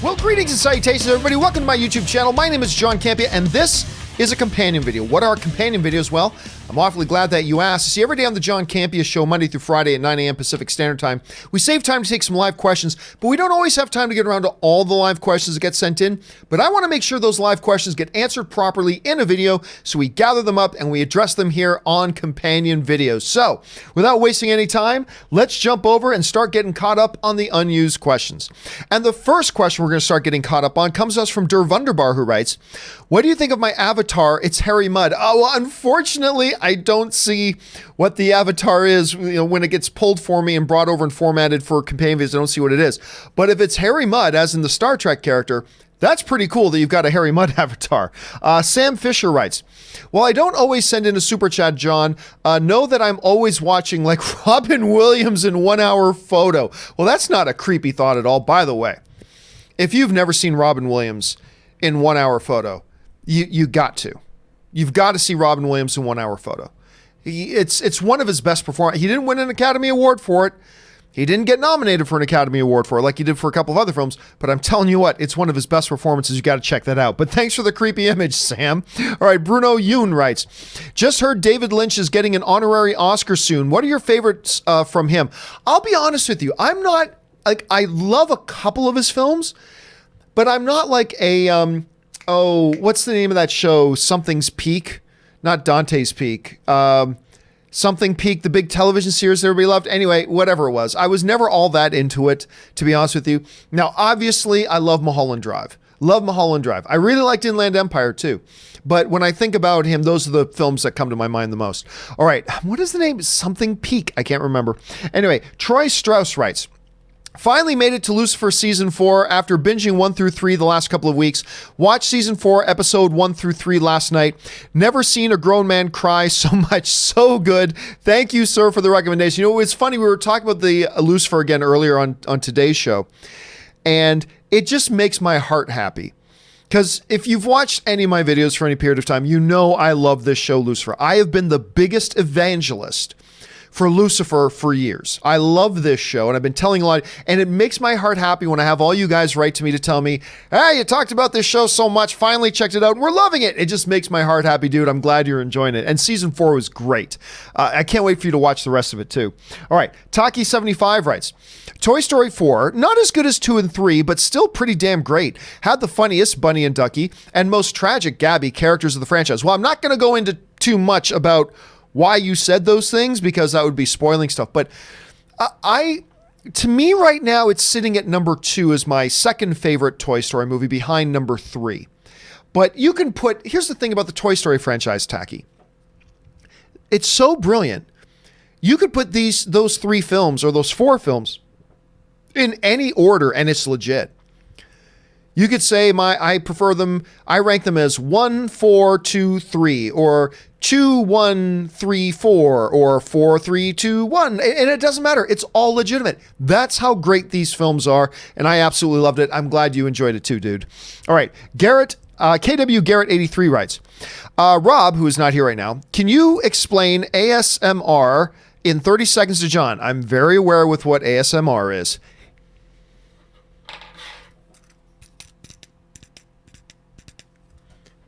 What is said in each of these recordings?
Well, greetings and salutations, everybody. Welcome to my YouTube channel. My name is John Campea, and this is a companion video. What are companion videos? Well, I'm awfully glad that you asked. See, every day on the John Campea Show, Monday through Friday at 9 a.m. Pacific Standard Time, we save time to take some live questions, but we don't always have time to get around to all the live questions that get sent in. But I want to make sure those live questions get answered properly in a video, so we gather them up and we address them here on companion videos. So, without wasting any time, let's jump over and start getting caught up on the unused questions. And the first question we're going to start getting caught up on comes to us from Der Wunderbar, who writes, "What do you think of my avatar? It's Harry Mudd." Oh, well, unfortunately, I don't see what the avatar is. When it gets pulled for me and brought over and formatted for companion videos, I don't see what it is. But if it's Harry Mudd, as in the Star Trek character, that's pretty cool that you've got a Harry Mudd avatar. Sam Fisher writes, "Well, I don't always send in a super chat, John. Know that I'm always watching like Robin Williams in 1 hour photo." Well, that's not a creepy thought at all, by the way. If you've never seen Robin Williams in 1 hour photo, you got to. You've got to see Robin Williams in 1 hour photo. It's one of his best performances. He didn't win an Academy Award for it. He didn't get nominated for an Academy Award for it like he did for a couple of other films, but I'm telling you what, it's one of his best performances. You got to check that out. But thanks for the creepy image, Sam. All right, Bruno Yoon writes, "Just heard David Lynch is getting an honorary Oscar soon. What are your favorites from him?" I'll be honest with you. I'm not, I love a couple of his films, but I'm not like a, what's the name of that show? Something's Peak, not Dante's Peak. Something Peak, the big television series that everybody loved. Anyway, whatever it was. I was never all that into it, to be honest with you. Now, obviously, I love Mulholland Drive. Love Mulholland Drive. I really liked Inland Empire, too. But when I think about him, those are the films that come to my mind the most. All right, what is the name? Something Peak. I can't remember. Anyway, Troy Strauss writes, "Finally made it to Lucifer Season 4 after binging 1 through 3 the last couple of weeks. Watched Season 4, Episode 1 through 3 last night. Never seen a grown man cry so much. So good. Thank you, sir, for the recommendation." You know, it's funny, we were talking about the Lucifer again earlier on today's show, and it just makes my heart happy. Because if you've watched any of my videos for any period of time, you know I love this show, Lucifer. I have been the biggest evangelist for Lucifer for years. I love this show, and I've been telling a lot, and it makes my heart happy when I have all you guys write to me to tell me, "Hey, you talked about this show so much, finally checked it out, and we're loving it." It just makes my heart happy, dude. I'm glad you're enjoying it. And Season 4 was great. I can't wait for you to watch the rest of it, too. All right, Taki75 writes, "Toy Story 4, not as good as 2 and 3, but still pretty damn great. Had the funniest Bunny and Ducky, and most tragic Gabby characters of the franchise." Well, I'm not going to go into too much about why you said those things, because that would be spoiling stuff. But to me right now, it's sitting at number 2 as my second favorite Toy Story movie behind number 3. But you can here's the thing about the Toy Story franchise, Taki. It's so brilliant. You could put those 3 films or those 4 films in any order and it's legit. You could say I prefer them, I rank them as 1, 4, 2, 3, or 2, 1, 3, 4, or 4, 3, 2, 1. And it doesn't matter. It's all legitimate. That's how great these films are. And I absolutely loved it. I'm glad you enjoyed it too, dude. All right. KW Garrett 83 writes, "Rob, who is not here right now, can you explain ASMR in 30 seconds to John? I'm very aware with what ASMR is."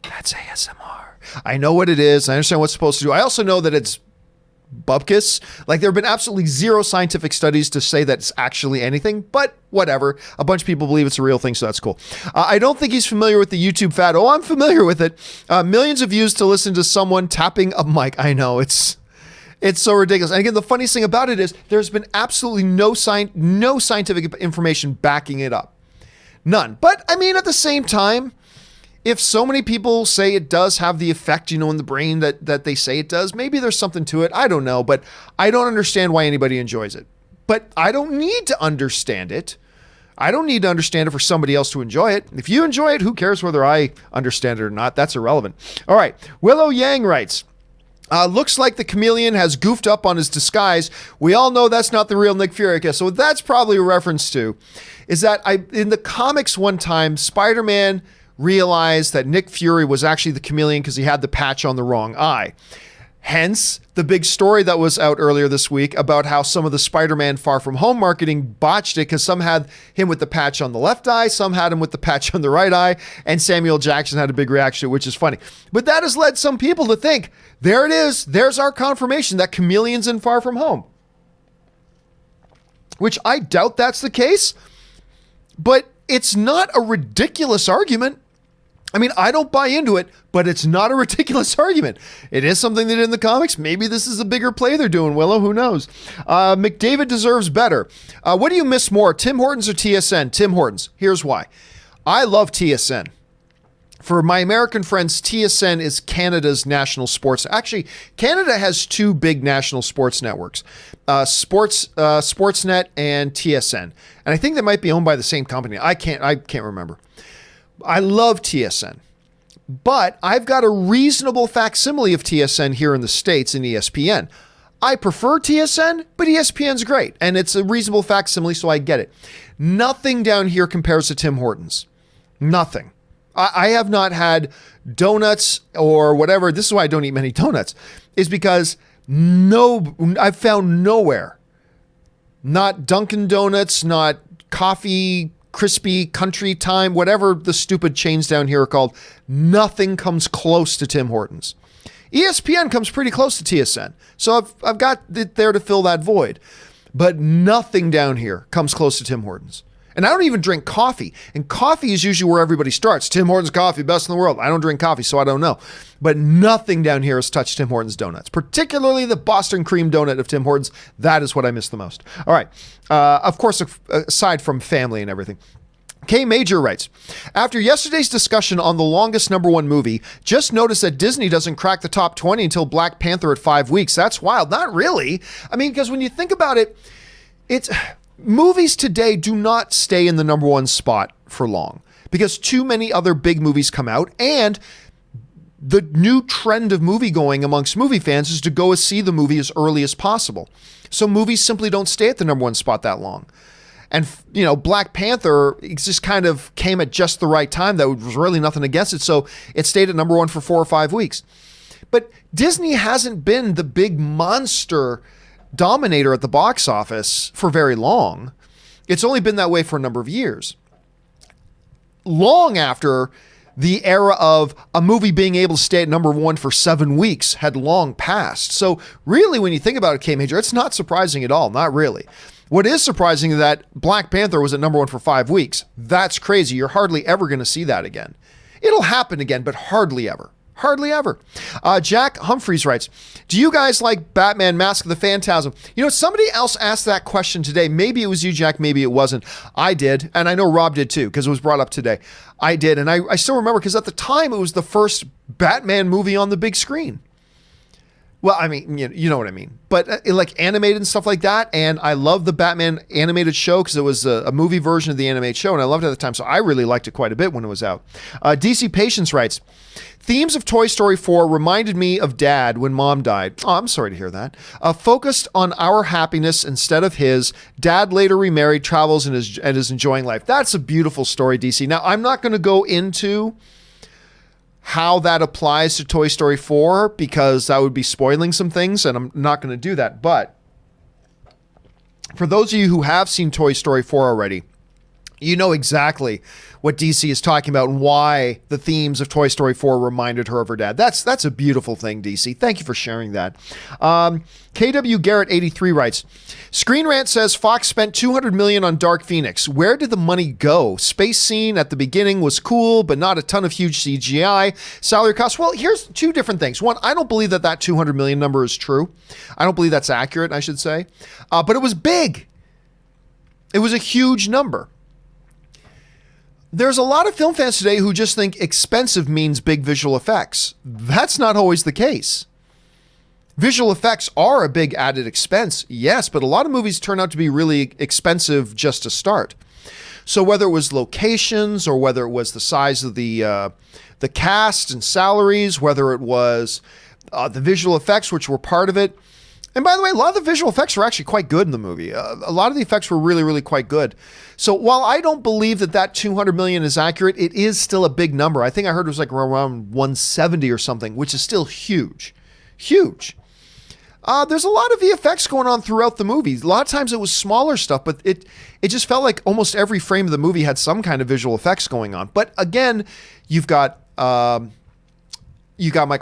That's ASMR. I know what it is. I understand what it's supposed to do. I also know that it's bupkis. Like, there have been absolutely zero scientific studies to say that it's actually anything, but whatever. A bunch of people believe it's a real thing, so that's cool. "I don't think he's familiar with the YouTube fad." Oh, I'm familiar with it. "Millions of views to listen to someone tapping a mic." I know, it's so ridiculous. And again, the funniest thing about it is there's been absolutely no scientific information backing it up. None. But I mean, at the same time, if so many people say it does have the effect, in the brain that they say it does, maybe there's something to it. I don't know, but I don't understand why anybody enjoys it. But I don't need to understand it. I don't need to understand it for somebody else to enjoy it. If you enjoy it, who cares whether I understand it or not? That's irrelevant. All right. Willow Yang writes, "Looks like the chameleon has goofed up on his disguise. We all know that's not the real Nick Fury." Okay, so that's probably a reference to is that in the comics one time, Spider-Man realized that Nick Fury was actually the chameleon because he had the patch on the wrong eye. Hence the big story that was out earlier this week about how some of the Spider-Man Far From Home marketing botched it because some had him with the patch on the left eye, some had him with the patch on the right eye, and Samuel Jackson had a big reaction, which is funny. But that has led some people to think, there it is, there's our confirmation that Chameleon's in Far From Home. Which I doubt that's the case, but it's not a ridiculous argument. I mean, I don't buy into it, but it's not a ridiculous argument. It is something they did in the comics. Maybe this is a bigger play they're doing, Willow. Who knows? McDavid deserves better. What do you miss more, Tim Hortons or TSN? Tim Hortons. Here's why. I love TSN. For my American friends, TSN is Canada's national sports. Actually, Canada has two big national sports networks, Sportsnet and TSN. And I think they might be owned by the same company. I can't remember. I love TSN, but I've got a reasonable facsimile of TSN here in the States in ESPN. I prefer TSN, but ESPN's great, and it's a reasonable facsimile, so I get it. Nothing down here compares to Tim Hortons. Nothing. I have not had donuts or whatever. This is why I don't eat many donuts, is because I've found nowhere, not Dunkin' Donuts, not Coffee Crispy, Country Time, whatever the stupid chains down here are called, nothing comes close to Tim Hortons. ESPN comes pretty close to TSN, so I've got it there to fill that void. But nothing down here comes close to Tim Hortons. And I don't even drink coffee. And coffee is usually where everybody starts. Tim Hortons coffee, best in the world. I don't drink coffee, so I don't know. But nothing down here has touched Tim Hortons donuts, particularly the Boston cream donut of Tim Hortons. That is what I miss the most. All right. Of course, aside from family and everything. K Major writes, after yesterday's discussion on the longest #1 movie, just noticed that Disney doesn't crack the top 20 until Black Panther at 5 weeks. That's wild. Not really. I mean, because when you think about it, movies today do not stay in the #1 spot for long because too many other big movies come out, and the new trend of movie going amongst movie fans is to go see the movie as early as possible. So movies simply don't stay at the #1 spot that long. And, you know, Black Panther, it just kind of came at just the right time. There was really nothing against it. So it stayed at #1 for 4 or 5 weeks. But Disney hasn't been the big monster dominator at the box office for very long. It's only been that way for a number of years. Long after the era of a movie being able to stay at #1 for 7 weeks had long passed. So really, when you think about it, K Major, it's not surprising at all. Not really. What is surprising is that Black Panther was at #1 for 5 weeks. That's crazy. You're hardly ever going to see that again. It'll happen again, but hardly ever. Hardly ever. Jack Humphreys writes, do you guys like Batman Mask of the Phantasm? You know, somebody else asked that question today. Maybe it was you, Jack. Maybe it wasn't. I did. And I know Rob did too, because it was brought up today. I did. And I still remember because at the time it was the first Batman movie on the big screen. Well, I mean, you know what I mean. But like animated and stuff like that. And I love the Batman animated show because it was a movie version of the animated show. And I loved it at the time. So I really liked it quite a bit when it was out. DC Patience writes, themes of Toy Story 4 reminded me of Dad when Mom died. Oh, I'm sorry to hear that. Focused on our happiness instead of his. Dad later remarried, travels, and is enjoying life. That's a beautiful story, DC. Now, I'm not going to go into how that applies to Toy Story 4 because that would be spoiling some things, and I'm not going to do that. But for those of you who have seen Toy Story 4 already, you know exactly what DC is talking about and why the themes of Toy Story 4 reminded her of her dad. That's a beautiful thing, DC. Thank you for sharing that. KW Garrett 83 writes, Screen Rant says Fox spent $200 million on Dark Phoenix. Where did the money go? Space scene at the beginning was cool, but not a ton of huge CGI. Salary costs. Well, here's two different things. One, I don't believe that $200 million number is true. I don't believe that's accurate, I should say. But it was big. It was a huge number. There's a lot of film fans today who just think expensive means big visual effects. That's not always the case. Visual effects are a big added expense, yes, but a lot of movies turn out to be really expensive just to start. So whether it was locations or whether it was the size of the cast and salaries, whether it was the visual effects, which were part of it. And by the way, a lot of the visual effects were actually quite good in the movie. A lot of the effects were really, really quite good. So while I don't believe that $200 million is accurate, it is still a big number. I think I heard it was like around 170 or something, which is still huge. huge. There's a lot of VFX going on throughout the movie. A lot of times it was smaller stuff, but it just felt like almost every frame of the movie had some kind of visual effects going on. But again, you've got Michael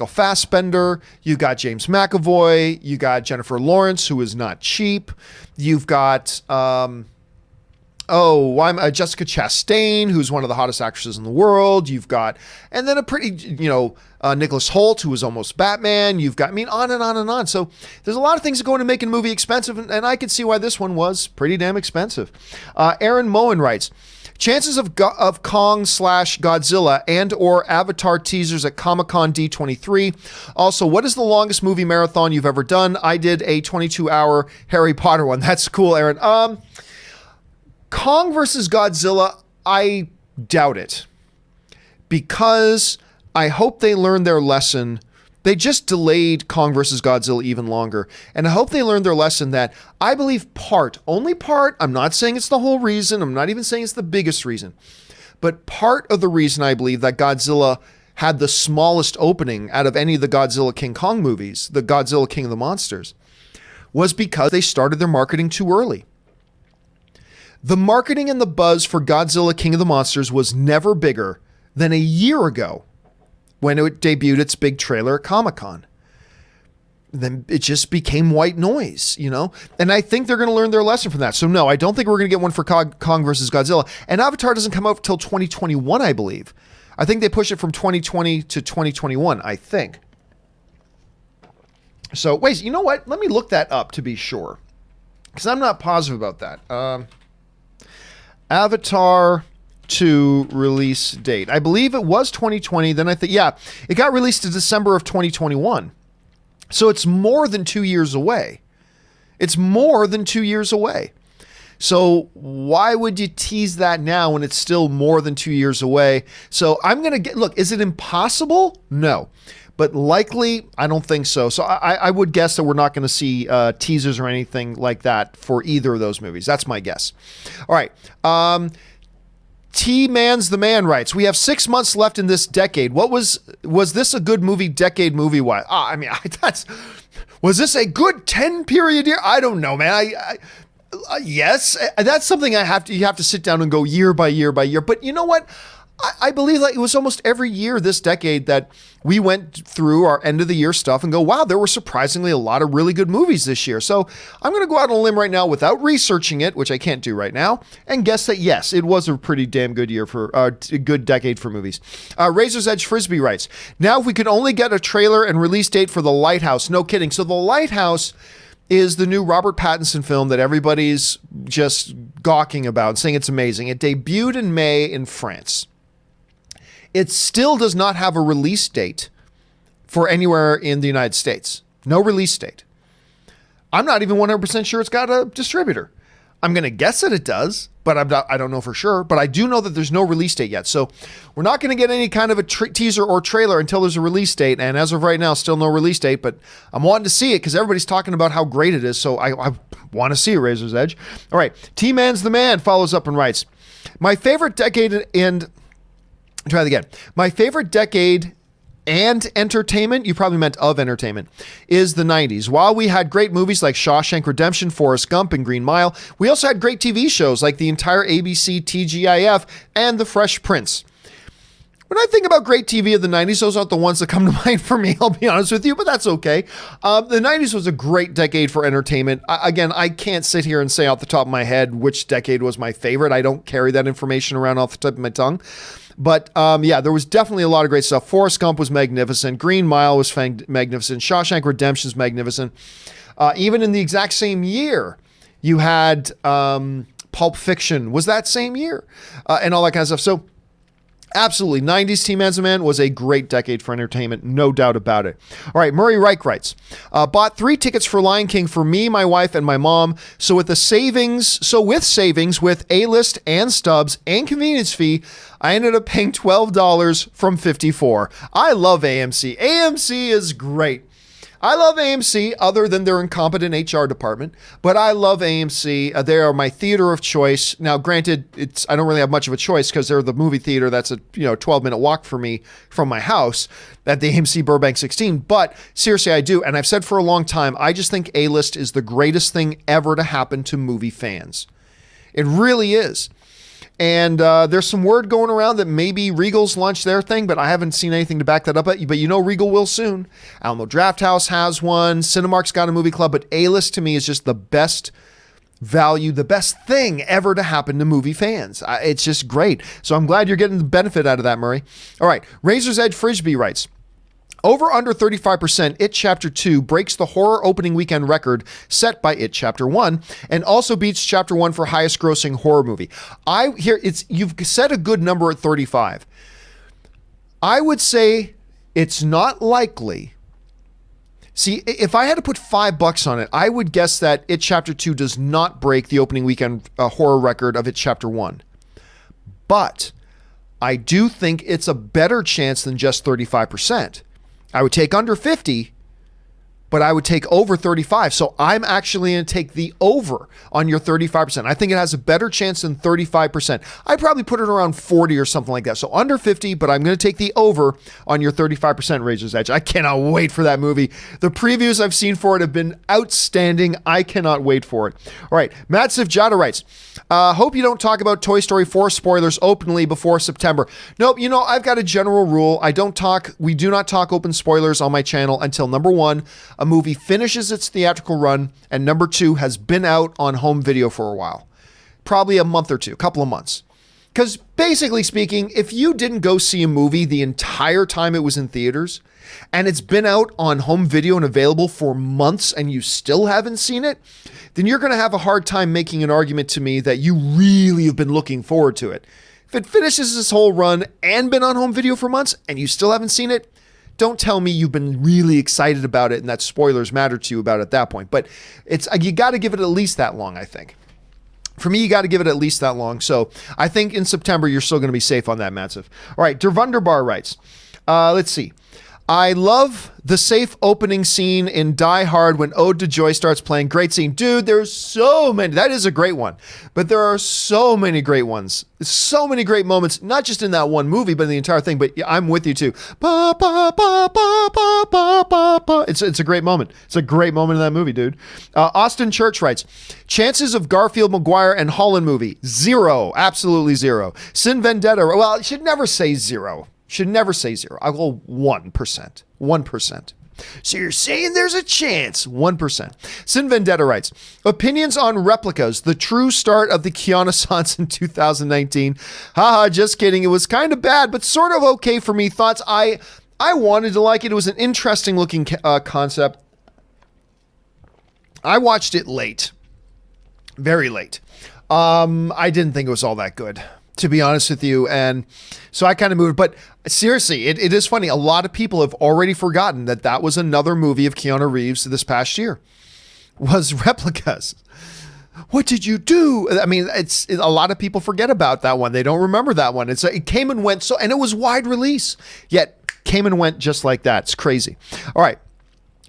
Fassbender, you got James McAvoy, you got Jennifer Lawrence, who is not cheap. You've got Jessica Chastain, who's one of the hottest actresses in the world. You've got, and then a pretty, Nicholas Hoult, who was almost Batman. You've got, on and on and on. So there's a lot of things that go into making a movie expensive, and I could see why this one was pretty damn expensive. Aaron Moen writes, chances of Kong/Godzilla and or Avatar teasers at Comic-Con D23. Also, what is the longest movie marathon you've ever done? I did a 22-hour Harry Potter one. That's cool, Aaron. Kong versus Godzilla, I doubt it, because I hope they learned their lesson. They just delayed Kong versus Godzilla even longer, and I hope they learned their lesson that I believe only part, I'm not saying it's the whole reason, I'm not even saying it's the biggest reason, but part of the reason I believe that Godzilla had the smallest opening out of any of the Godzilla King Kong movies, the Godzilla King of the Monsters, was because they started their marketing too early. The marketing and the buzz for Godzilla King of the Monsters was never bigger than a year ago when it debuted its big trailer at Comic-Con. Then it just became white noise, And I think they're going to learn their lesson from that. So no, I don't think we're going to get one for Kong versus Godzilla. And Avatar doesn't come out till 2021, I believe. I think they push it from 2020 to 2021, I think. So wait, you know what? Let me look that up to be sure, because I'm not positive about that. Avatar 2 release date. I believe it was 2020. Then it got released in December of 2021. So it's more than 2 years away. So why would you tease that now when it's still more than 2 years away? So I'm going to look, is it impossible? No. But likely, I don't think so. So I would guess that we're not going to see teasers or anything like that for either of those movies. That's my guess. All right. T-Man's the Man writes, we have 6 months left in this decade. Was this a good movie, decade movie-wise? Was this a good 10-period year? I don't know, man. Yes, that's something you have to sit down and go year by year by year. But you know what? I believe that it was almost every year this decade that we went through our end of the year stuff and go, wow, there were surprisingly a lot of really good movies this year. So I'm going to go out on a limb right now without researching it, which I can't do right now, and guess that, yes, it was a pretty damn good year for a good decade for movies. Razor's Edge Frisbee writes, now if we could only get a trailer and release date for The Lighthouse. No kidding. So The Lighthouse is the new Robert Pattinson film that everybody's just gawking about, saying it's amazing. It debuted in May in France. It still does not have a release date for anywhere in the United States. No release date. I'm not even 100% sure it's got a distributor. I'm going to guess that it does, but I don't know for sure. But I do know that there's no release date yet. So we're not going to get any kind of a teaser or trailer until there's a release date. And as of right now, still no release date. But I'm wanting to see it because everybody's talking about how great it is. So I want to see it, Razor's Edge. All right. T-Man's the Man follows up and writes, my favorite decade and... Try that again. My favorite decade and entertainment, you probably meant of entertainment, is the 90s. While we had great movies like Shawshank Redemption, Forrest Gump, and Green Mile, we also had great TV shows like the entire ABC TGIF and The Fresh Prince. When I think about great TV of the 90s, those aren't the ones that come to mind for me, I'll be honest with you, but that's okay. The 90s was a great decade for entertainment. Again, I can't sit here and say off the top of my head which decade was my favorite. I don't carry that information around off the tip of my tongue. But there was definitely a lot of great stuff. Forrest Gump was magnificent. Green Mile was magnificent. Shawshank Redemption is magnificent. Even in the exact same year, you had Pulp Fiction was that same year, and all that kind of stuff. So absolutely, 90s T-Man's the Man was a great decade for entertainment, no doubt about it. All right, Murray Reich writes, bought 3 tickets for Lion King for me, my wife, and my mom. So with savings, with A-list and stubs and convenience fee, I ended up paying $12 from $54. I love AMC. AMC is great. I love AMC other than their incompetent HR department, but I love AMC. They are my theater of choice. Now, granted, I don't really have much of a choice because they're the movie theater that's a 12-minute walk for me from my house at the AMC Burbank 16. But seriously, I do. And I've said for a long time, I just think A-List is the greatest thing ever to happen to movie fans. It really is. And there's some word going around that maybe Regal's launched their thing, but I haven't seen anything to back that up. But Regal will soon. Alamo Drafthouse has one. Cinemark's got a movie club. But A-List to me is just the best value, the best thing ever to happen to movie fans. It's just great. So I'm glad you're getting the benefit out of that, Murray. All right. Razor's Edge Frisbee writes, over under 35%, It Chapter 2 breaks the horror opening weekend record set by It Chapter 1 and also beats Chapter 1 for highest grossing horror movie. You've said a good number at 35. I would say it's not likely. See, if I had to put $5 on it, I would guess that It Chapter 2 does not break the opening weekend horror record of It Chapter 1. But I do think it's a better chance than just 35%. I would take under 50, but I would take over 35. So I'm actually going to take the over on your 35%. I think it has a better chance than 35%. I'd probably put it around 40 or something like that. So under 50, but I'm going to take the over on your 35% Razor's Edge. I cannot wait for that movie. The previews I've seen for it have been outstanding. I cannot wait for it. All right. Matt Sivjada writes, hope you don't talk about Toy Story 4 spoilers openly before September. Nope. I've got a general rule. We do not talk open spoilers on my channel until number 1, a movie finishes its theatrical run, and number 2, has been out on home video for a while. Probably a month or two, a couple of months. Because basically speaking, if you didn't go see a movie the entire time it was in theaters, and it's been out on home video and available for months and you still haven't seen it, then you're going to have a hard time making an argument to me that you really have been looking forward to it. If it finishes this whole run and been on home video for months and you still haven't seen it, don't tell me you've been really excited about it and that spoilers matter to you about it at that point. But you got to give it at least that long, I think. For me, you got to give it at least that long. So I think in September, you're still going to be safe on that, Matsiv. All right, Dervunderbar writes, let's see. I love the safe opening scene in Die Hard when Ode to Joy starts playing. Great scene. Dude, there's so many. That is a great one. But there are so many great ones. So many great moments, not just in that one movie, but in the entire thing. But yeah, I'm with you too. Ba, ba, ba, ba, ba, ba, ba, ba. It's a great moment. It's a great moment in that movie, dude. Austin Church writes, chances of Garfield, Maguire, and Holland movie, 0. Absolutely 0. Sin Vendetta, well, it should never say 0. Should never say 0. I'll go 1%. 1%. So you're saying there's a chance. 1%. Sin Vendetta writes, opinions on Replicas, the true start of the Keanu-sans in 2019. Haha, just kidding. It was kind of bad, but sort of okay for me. Thoughts, I wanted to like it. It was an interesting looking concept. I watched it late. Very late. I didn't think it was all that good, to be honest with you. And so I kind of moved, but seriously, it is funny. A lot of people have already forgotten that was another movie of Keanu Reeves this past year, was Replicas. What did you do? I mean, a lot of people forget about that one. They don't remember that one. It came and went and it was wide release, yet came and went just like that. It's crazy. All right.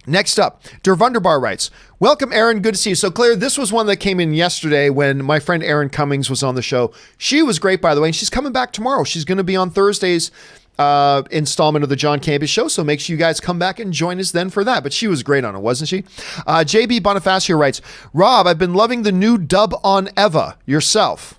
Next up, Dervunderbar writes, welcome, Aaron. Good to see you. So, Claire, this was one that came in yesterday when my friend Erin Cummings was on the show. She was great, by the way, and she's coming back tomorrow. She's going to be on Thursday's installment of the John Campea Show, so make sure you guys come back and join us then for that. But she was great on it, wasn't she? JB Bonifacio writes, Rob, I've been loving the new dub on Eva. Yourself.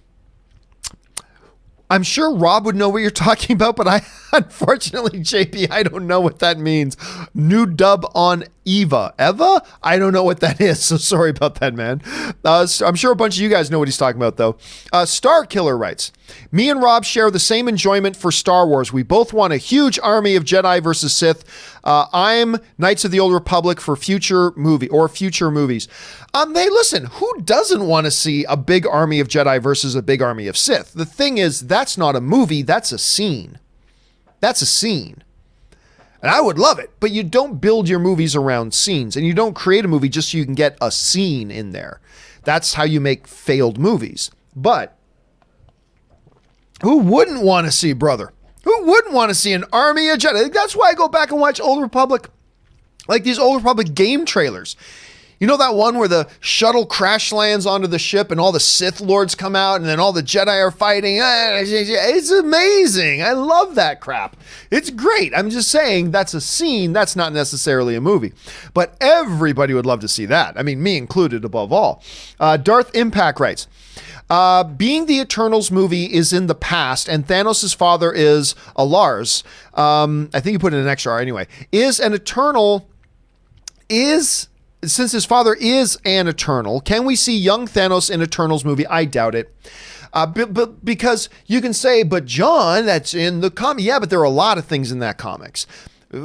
I'm sure Rob would know what you're talking about, but unfortunately, JP, I don't know what that means. New dub on Eva. Eva? I don't know what that is, so sorry about that, man. I'm sure a bunch of you guys know what he's talking about, though. Star Killer writes, me and Rob share the same enjoyment for Star Wars. We both want a huge army of Jedi versus Sith. I'm Knights of the Old Republic for future movies. Hey, listen, who doesn't want to see a big army of Jedi versus a big army of Sith? The thing is, that's not a movie, that's a scene. That's a scene. And I would love it, but you don't build your movies around scenes, and you don't create a movie just so you can get a scene in there. That's how you make failed movies. But who wouldn't want to see, brother? Who wouldn't want to see an army of Jedi? That's why I go back and watch Old Republic Like these Old Republic game trailers. You know that one where the shuttle crash lands onto the ship and all the Sith Lords come out and then all the Jedi are fighting? It's amazing. I love that crap. It's great. I'm just saying that's a scene. That's not necessarily a movie. But everybody would love to see that. I mean, me included above all. Darth Impact writes, being the Eternals movie is in the past and Thanos' father is a Lars. I think you put in an extra R anyway. Since his father is an Eternal, can we see young Thanos in Eternals movie? I doubt it. But because you can say, but John, that's in the comic. Yeah, but there are a lot of things in that comics.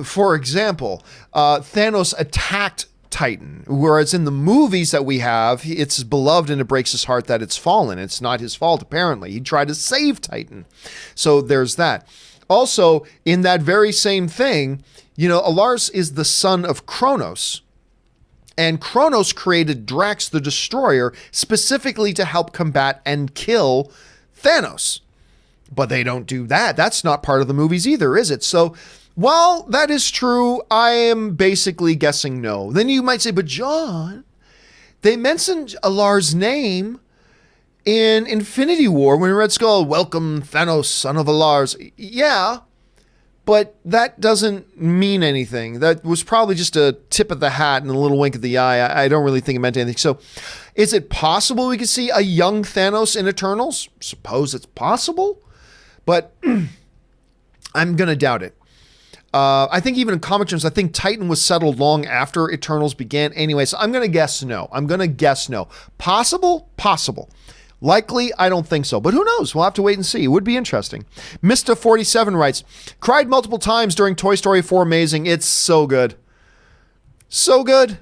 For example, Thanos attacked Titan, whereas in the movies that we have, it's beloved and it breaks his heart that it's fallen. It's not his fault, apparently. He tried to save Titan. So there's that. Also, in that very same thing, Lars is the son of Kronos. And Kronos created Drax the Destroyer specifically to help combat and kill Thanos. But they don't do that. That's not part of the movies either, is it? So, while that is true, I am basically guessing no. Then you might say, but John, they mentioned Alar's name in Infinity War when Red Skull, welcome Thanos, son of Alar's. Yeah. But that doesn't mean anything. That was probably just a tip of the hat and a little wink of the eye. I don't really think it meant anything. So is it possible we could see a young Thanos in Eternals? Suppose it's possible, but I'm going to doubt it. I think even in comic terms, I think Titan was settled long after Eternals began anyway. So I'm going to guess no. Possible? Possible. Likely, I don't think so, but who knows? We'll have to wait and see. It would be interesting. Mista47 writes, cried multiple times during Toy Story 4 Amazing. It's so good. So good.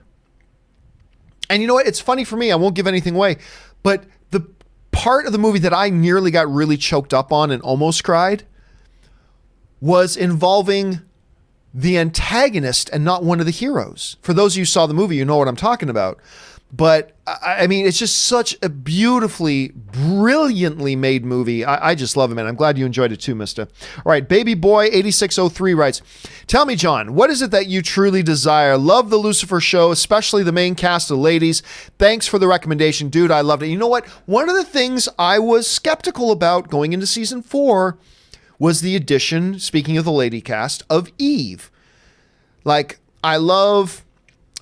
And you know what? It's funny for me. I won't give anything away, but the part of the movie that I nearly got really choked up on and almost cried was involving the antagonist and not one of the heroes. For those of you who saw the movie, you know what I'm talking about. But I mean, it's just such a beautifully, brilliantly made movie. I just love it, man. I'm glad you enjoyed it too, mister. All right, Baby Boy 8603 writes, tell me, John, what is it that you truly desire? Love the Lucifer show, especially the main cast of ladies. Thanks for the recommendation. Dude, I loved it. You know what? One of the things I was skeptical about going into season 4 was the addition, speaking of the lady cast, of Eve. Like, I love...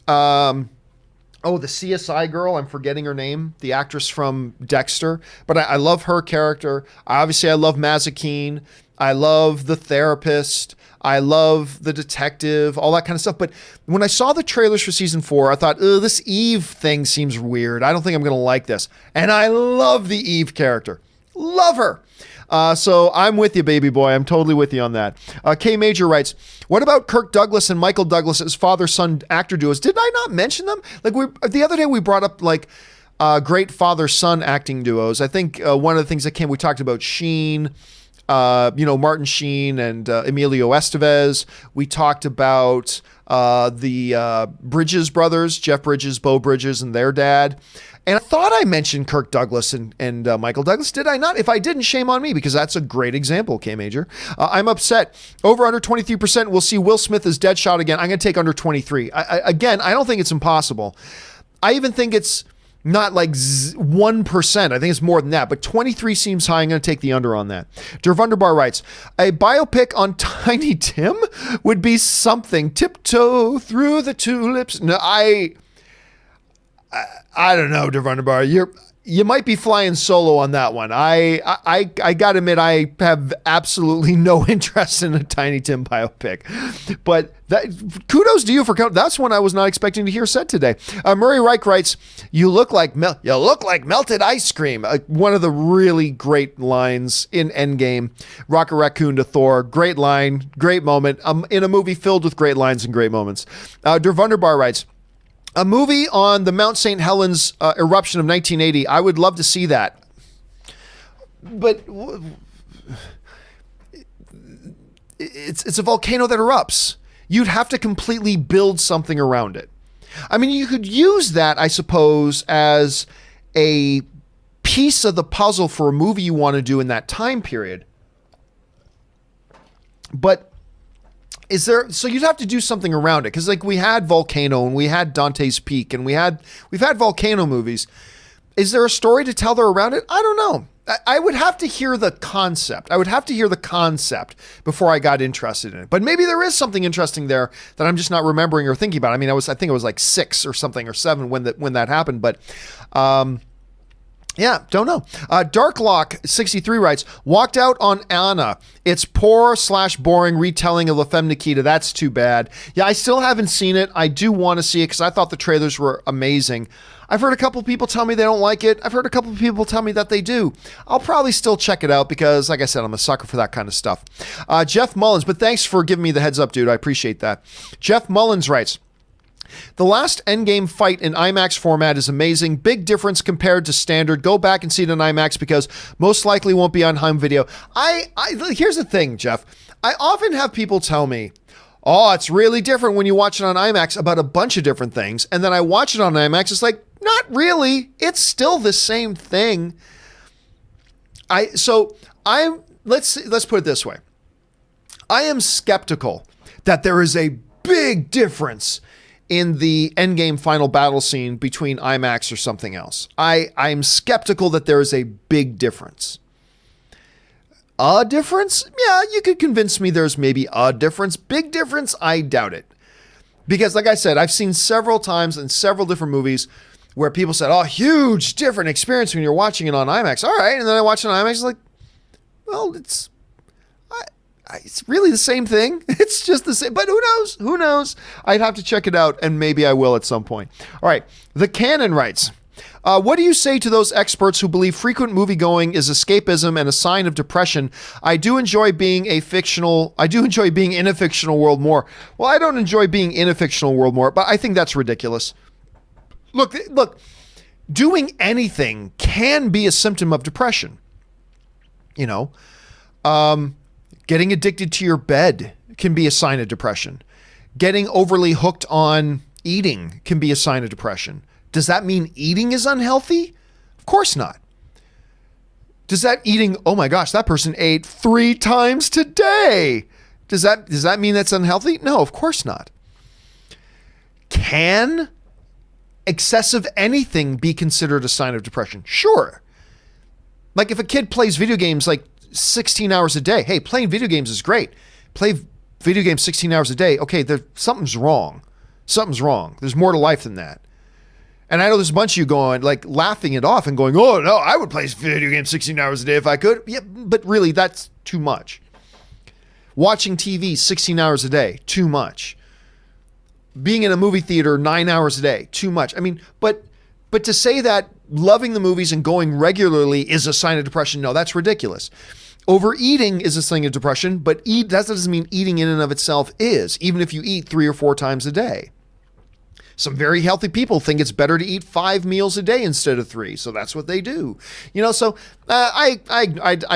the CSI girl, I'm forgetting her name, the actress from Dexter, but I love her character. Obviously, I love Mazikeen. I love the therapist. I love the detective, all that kind of stuff. But when I saw the trailers for season 4, I thought, this Eve thing seems weird. I don't think I'm going to like this. And I love the Eve character. Love her. So I'm with you, baby boy. I'm totally with you on that. K Major writes, what about Kirk Douglas and Michael Douglas as father-son actor duos? Did I not mention them? Like the other day we brought up great father-son acting duos. I think one of the things we talked about Sheen, Martin Sheen and Emilio Estevez. We talked about the Bridges brothers, Jeff Bridges, Bo Bridges, and their dad. And I thought I mentioned Kirk Douglas and Michael Douglas. Did I not? If I didn't, shame on me, because that's a great example, K Major. I'm upset. Over under 23%. We'll see Will Smith as Deadshot again. I'm going to take under 23. I don't think it's impossible. I even think it's not like 1%. I think it's more than that, but 23 seems high. I'm going to take the under on that. Dervunderbar writes, a biopic on Tiny Tim would be something. Tiptoe through the tulips. No, I don't know, Dervunderbar. You might be flying solo on that one. I got to admit, I have absolutely no interest in a Tiny Tim biopic. But kudos to you for that's one I was not expecting to hear said today. Murray Reich writes, "You look like melted ice cream." One of the really great lines in Endgame. Rocket Raccoon to Thor. Great line, great moment. In a movie filled with great lines and great moments. Dervunderbar writes, a movie on the Mount St. Helens eruption of 1980. I would love to see that. But it's a volcano that erupts. You'd have to completely build something around it. I mean, you could use that, I suppose, as a piece of the puzzle for a movie you want to do in that time period. But Is there, so you'd have to do something around it. Cause like we had Volcano and we had Dante's Peak and we've had Volcano movies. Is there a story to tell there around it? I don't know. I would have to hear the concept. Before I got interested in it. But maybe there is something interesting there that I'm just not remembering or thinking about. I mean, I think it was like 6 or something or 7 when that happened. But, yeah, don't know. Darklock63 writes, walked out on Anna. It's poor/boring retelling of La Femme Nikita. That's too bad. Yeah, I still haven't seen it. I do want to see it because I thought the trailers were amazing. I've heard a couple people tell me they don't like it. I've heard a couple of people tell me that they do. I'll probably still check it out because, like I said, I'm a sucker for that kind of stuff. Jeff Mullins, but thanks for giving me the heads up, dude. I appreciate that. Jeff Mullins writes, the last Endgame fight in IMAX format is amazing. Big difference compared to standard. Go back and see it in IMAX because most likely won't be on home video. Here's the thing, Jeff. I often have people tell me, oh, it's really different when you watch it on IMAX about a bunch of different things. And then I watch it on IMAX. It's like, not really. It's still the same thing. Let's put it this way. I am skeptical that there is a big difference in the Endgame final battle scene between IMAX or something else. I'm skeptical that there is a big difference. A difference? Yeah, you could convince me there's maybe a difference. Big difference? I doubt it. Because like I said, I've seen several times in several different movies where people said, oh, huge different experience when you're watching it on IMAX. All right. And then I watch it on IMAX, it's like, well, it's really the same thing. It's just the same, but who knows? Who knows? I'd have to check it out and maybe I will at some point. All right. The Canon writes, what do you say to those experts who believe frequent movie-going is escapism and a sign of depression? I do enjoy being in a fictional world more. Well, I don't enjoy being in a fictional world more, but I think that's ridiculous. Look, doing anything can be a symptom of depression. You know, getting addicted to your bed can be a sign of depression. Getting overly hooked on eating can be a sign of depression. Does that mean eating is unhealthy? Of course not. Does that eating, oh my gosh, that person ate 3 times today. Does that mean that's unhealthy? No, of course not. Can excessive anything be considered a sign of depression? Sure. Like if a kid plays video games like 16 hours a day, hey, playing video games is great. Play video games 16 hours a day. Okay, something's wrong. Something's wrong. There's more to life than that. And I know there's a bunch of you going, like, laughing it off and going, oh, no, I would play video games 16 hours a day if I could. Yeah, but really, that's too much. Watching TV 16 hours a day, too much. Being in a movie theater 9 hours a day, too much. I mean, but to say that loving the movies and going regularly is a sign of depression, no, that's ridiculous. Overeating is a sign of depression, but that doesn't mean eating in and of itself is, even if you eat 3 or 4 times a day. Some very healthy people think it's better to eat 5 meals a day instead of 3. So that's what they do. You know, so I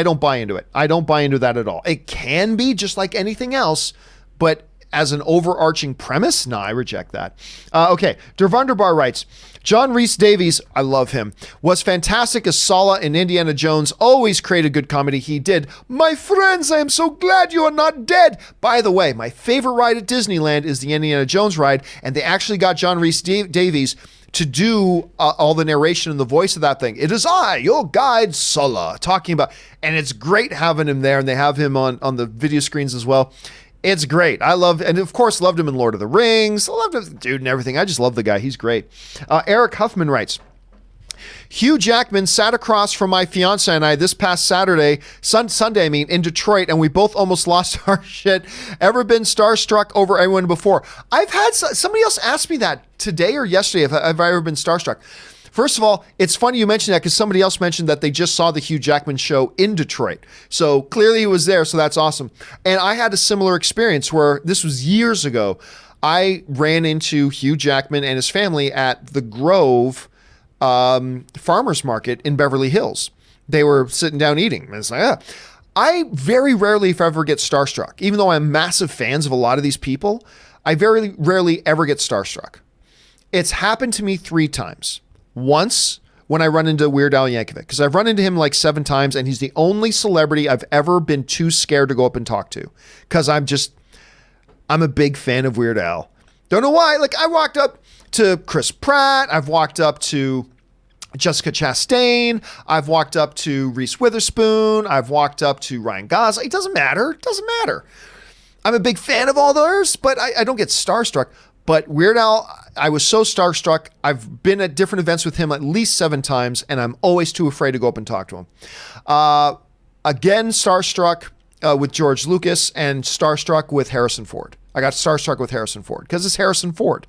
don't buy into it. I don't buy into that at all. It can be just like anything else, but as an overarching premise, no, I reject that. Okay, Dervunderbar writes, John Rhys Davies, I love him, was fantastic as Sala in Indiana Jones, always created good comedy. He did. My friends, I am so glad you are not dead. By the way, my favorite ride at Disneyland is the Indiana Jones ride, and they actually got John Rhys Davies to do all the narration and the voice of that thing. It is I, your guide, Sala, talking about, and it's great having him there, and they have him on the video screens as well. It's great. I love, and of course, loved him in Lord of the Rings. I loved him, dude, and everything. I just love the guy. He's great. Eric Huffman writes, Hugh Jackman sat across from my fiance and I this past Sunday, in Detroit, and we both almost lost our shit. Ever been starstruck over anyone before? I've had somebody else ask me that today or yesterday. Have I ever been starstruck? First of all, it's funny you mentioned that because somebody else mentioned that they just saw the Hugh Jackman show in Detroit. So clearly he was there, so that's awesome. And I had a similar experience where this was years ago. I ran into Hugh Jackman and his family at the Grove Farmers Market in Beverly Hills. They were sitting down eating. And it's like, I very rarely, if ever, get starstruck. Even though I'm massive fans of a lot of these people, I very rarely ever get starstruck. It's happened to me 3 times. Once when I run into Weird Al Yankovic, because I've run into him like 7 times, and he's the only celebrity I've ever been too scared to go up and talk to, because I'm a big fan of Weird Al. Don't know why. Like, I walked up to Chris Pratt. I've walked up to Jessica Chastain. I've walked up to Reese Witherspoon. I've walked up to Ryan Gosling. It doesn't matter. It doesn't matter. I'm a big fan of all theirs, but I don't get starstruck. But Weird Al, I was so starstruck. I've been at different events with him at least 7 times, and I'm always too afraid to go up and talk to him. Again, starstruck with George Lucas, and starstruck with Harrison Ford. I got starstruck with Harrison Ford because it's Harrison Ford.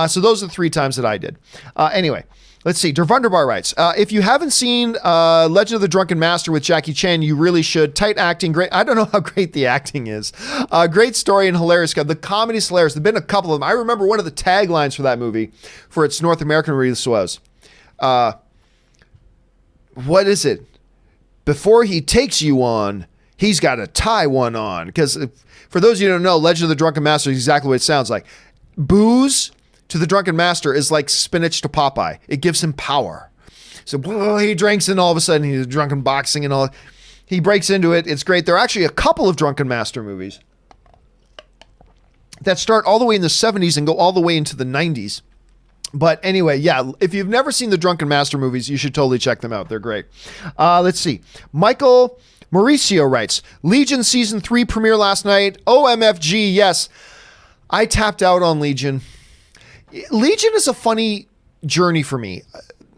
So those are the 3 times that I did. Anyway, let's see. Dervunderbar writes, if you haven't seen Legend of the Drunken Master with Jackie Chan, you really should. Tight acting, great. I don't know how great the acting is. Great story and hilarious. The comedy's hilarious. There've been a couple of them. I remember one of the taglines for that movie for its North American release was, what is it? Before he takes you on, he's got to tie one on. Because for those of you who don't know, Legend of the Drunken Master is exactly what it sounds like. Booze to the Drunken Master is like spinach to Popeye. It gives him power. So he drinks and all of a sudden he's drunken boxing and all. He breaks into it. It's great. There are actually a couple of Drunken Master movies that start all the way in the 70s and go all the way into the 90s. But anyway, yeah, if you've never seen the Drunken Master movies, you should totally check them out. They're great. Let's see. Michael Mauricio writes, Legion Season 3 premiere last night. OMFG, yes. I tapped out on Legion. Legion is a funny journey for me.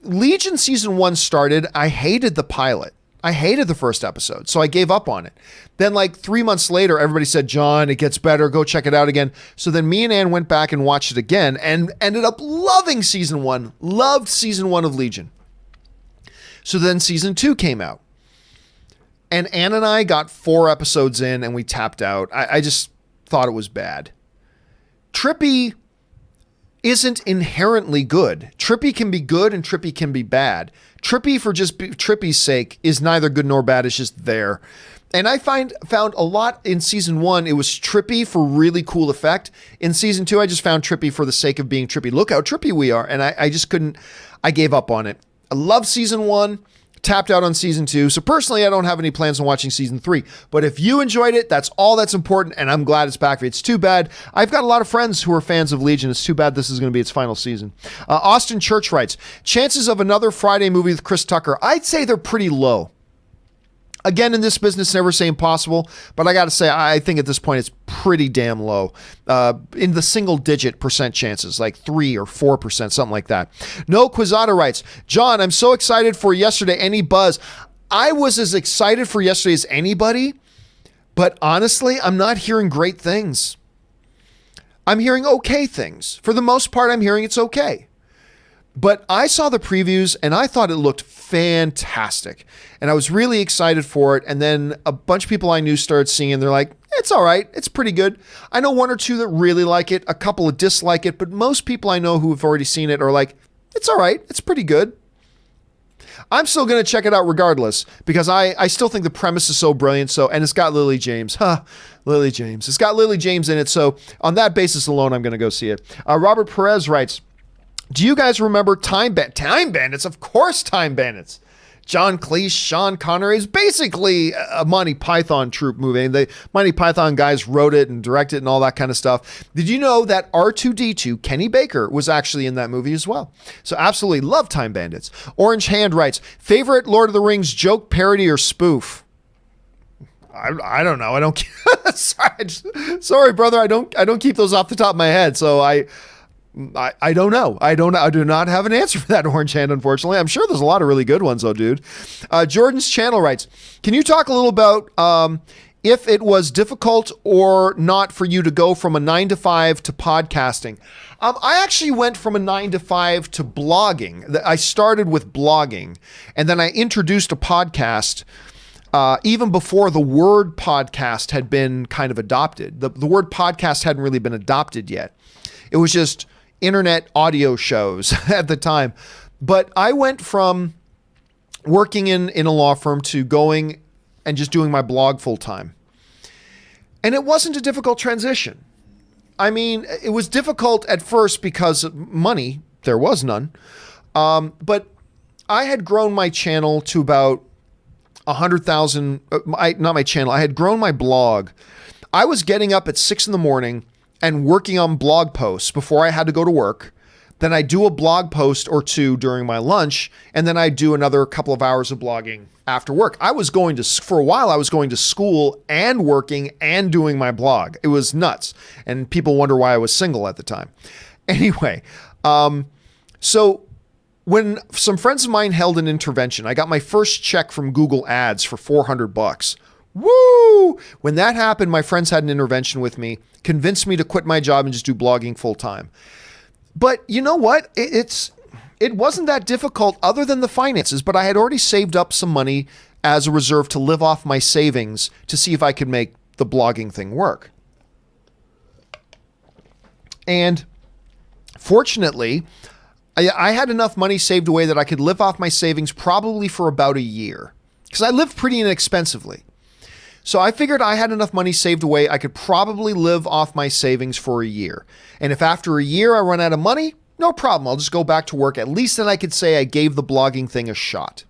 Legion Season 1 started. I hated the pilot. I hated the first episode, so I gave up on it. Then like 3 months later, everybody said, John, it gets better. Go check it out again. So then me and Ann went back and watched it again and ended up loving Season 1. Loved Season 1 of Legion. So then Season 2 came out. And Ann and I got 4 episodes in and we tapped out. I just thought it was bad. Trippy isn't inherently good. Trippy can be good and Trippy can be bad. Trippy for just Trippy's sake is neither good nor bad. It's just there. And I found a lot in Season 1. It was Trippy for really cool effect. In Season 2, I just found Trippy for the sake of being Trippy. Look how Trippy we are. And I just couldn't, I gave up on it. I love Season 1. Tapped out on Season 2. So personally, I don't have any plans on watching Season 3. But if you enjoyed it, that's all that's important, and I'm glad it's back for you. It's too bad. I've got a lot of friends who are fans of Legion. It's too bad this is going to be its final season. Austin Church writes, chances of another Friday movie with Chris Tucker, I'd say they're pretty low. Again, in this business, never say impossible, but I got to say, I think at this point it's pretty damn low. In the single-digit percent chances, like 3 or 4%, something like that. No Quizada writes, John, I'm so excited for yesterday. Any buzz? I was as excited for yesterday as anybody, but honestly, I'm not hearing great things. I'm hearing okay things. For the most part, I'm hearing it's okay. But I saw the previews and I thought it looked fantastic. And I was really excited for it. And then a bunch of people I knew started seeing it and they're like, it's all right. It's pretty good. I know 1 or 2 that really like it. A couple that dislike it. But most people I know who have already seen it are like, it's all right. It's pretty good. I'm still going to check it out regardless because I still think the premise is so brilliant. So, and it's got Lily James. Lily James. It's got Lily James in it. So on that basis alone, I'm going to go see it. Robert Perez writes, do you guys remember Time Bandits? Of course, Time Bandits. John Cleese, Sean Connery is basically a Monty Python troupe movie. The Monty Python guys wrote it and directed it and all that kind of stuff. Did you know that R2-D2, Kenny Baker, was actually in that movie as well? So absolutely love Time Bandits. Orange Hand writes, favorite Lord of the Rings joke, parody, or spoof? I don't know. I don't. Sorry, brother. I don't keep those off the top of my head. So I don't know. I do not have an answer for that, Orange Hand, unfortunately. I'm sure there's a lot of really good ones, though, dude. Jordan's Channel writes, can you talk a little about if it was difficult or not for you to go from a 9-to-5 to podcasting? I actually went from a 9-to-5 to blogging. I started with blogging, and then I introduced a podcast even before the word podcast had been kind of adopted. The word podcast hadn't really been adopted yet. It was just internet audio shows at the time. But I went from working in a law firm to going and just doing my blog full time. And it wasn't a difficult transition. I mean, it was difficult at first because money, there was none. But I had grown my channel to about 100,000, not my channel, I had grown my blog I was getting up at 6 in the morning and working on blog posts before I had to go to work. Then I do a blog post or two during my lunch, and then I do another couple of hours of blogging after work. For a while, I was going to school and working and doing my blog. It was nuts. And people wonder why I was single at the time. Anyway, so when some friends of mine held an intervention, I got my first check from Google Ads for $400. Woo! When that happened, my friends had an intervention with me, convinced me to quit my job and just do blogging full time. But you know what? It wasn't that difficult other than the finances, but I had already saved up some money as a reserve to live off my savings to see if I could make the blogging thing work. And fortunately, I had enough money saved away that I could live off my savings probably for about a year, because I lived pretty inexpensively. So I figured I had enough money saved away, I could probably live off my savings for a year. And if after a year I run out of money, no problem. I'll just go back to work. At least then I could say I gave the blogging thing a shot.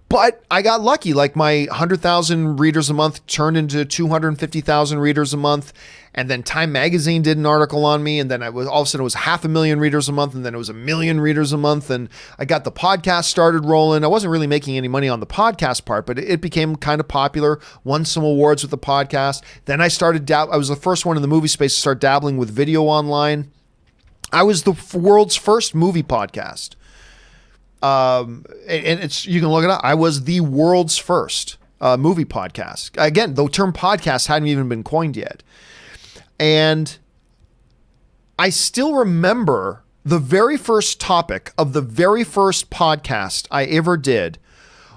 But I got lucky. Like my 100,000 readers a month turned into 250,000 readers a month. And then Time Magazine did an article on me. And then all of a sudden it was 500,000 readers a month. And then it was 1 million readers a month. And I got the podcast started rolling. I wasn't really making any money on the podcast part, but it became kind of popular. Won some awards with the podcast. Then I started, I was the first one in the movie space to start dabbling with video online. I was the world's first movie podcast. And you can look it up. I was the world's first movie podcast. Again, the term podcast hadn't even been coined yet. And I still remember the very first topic of the very first podcast I ever did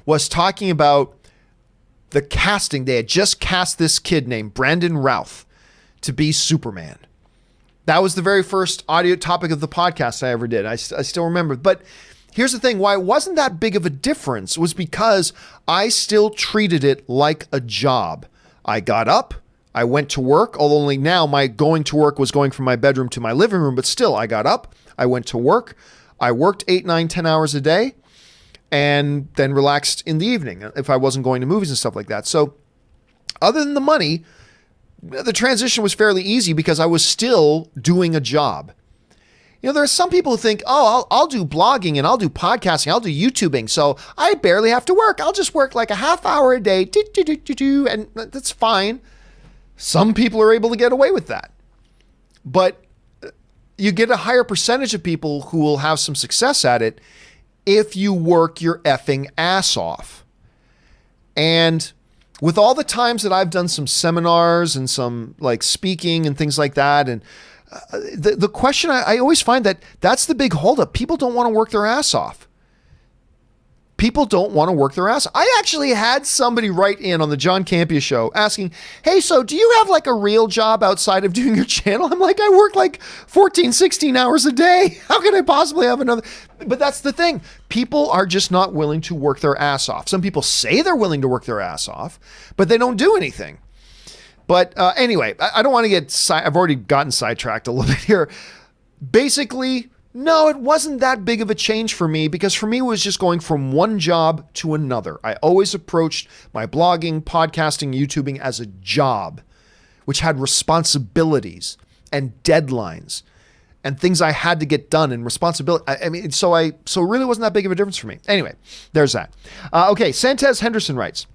was talking about the casting. They had just cast this kid named Brandon Routh to be Superman. That was the very first audio topic of the podcast I ever did. I still remember. But here's the thing. Why it wasn't that big of a difference was because I still treated it like a job. I got up, I went to work, although only now my going to work was going from my bedroom to my living room, but still I got up, I went to work, I worked 8, 9, 10 hours a day, and then relaxed in the evening if I wasn't going to movies and stuff like that. So other than the money, the transition was fairly easy because I was still doing a job. You know, there are some people who think, oh, I'll do blogging and I'll do podcasting, I'll do YouTubing, so I barely have to work. I'll just work like a half hour a day, and that's fine. Some people are able to get away with that. But you get a higher percentage of people who will have some success at it if you work your effing ass off. And with all the times that I've done some seminars and some like speaking and things like that, and the question I always find that's the big holdup. People don't want to work their ass off. People don't want to work their ass. I actually had somebody write in on the John Campea Show asking, hey, so do you have like a real job outside of doing your channel? I'm like, I work like 14, 16 hours a day. How can I possibly have another? But that's the thing. People are just not willing to work their ass off. Some people say they're willing to work their ass off, but they don't do anything. But anyway, I don't want to get, I've already gotten sidetracked a little bit here. Basically, no, it wasn't that big of a change for me because for me, it was just going from one job to another. I always approached my blogging, podcasting, YouTubing as a job, which had responsibilities and deadlines and things I had to get done and responsibility. I mean, so it really wasn't that big of a difference for me. Anyway, there's that. Okay, Santez Henderson writes,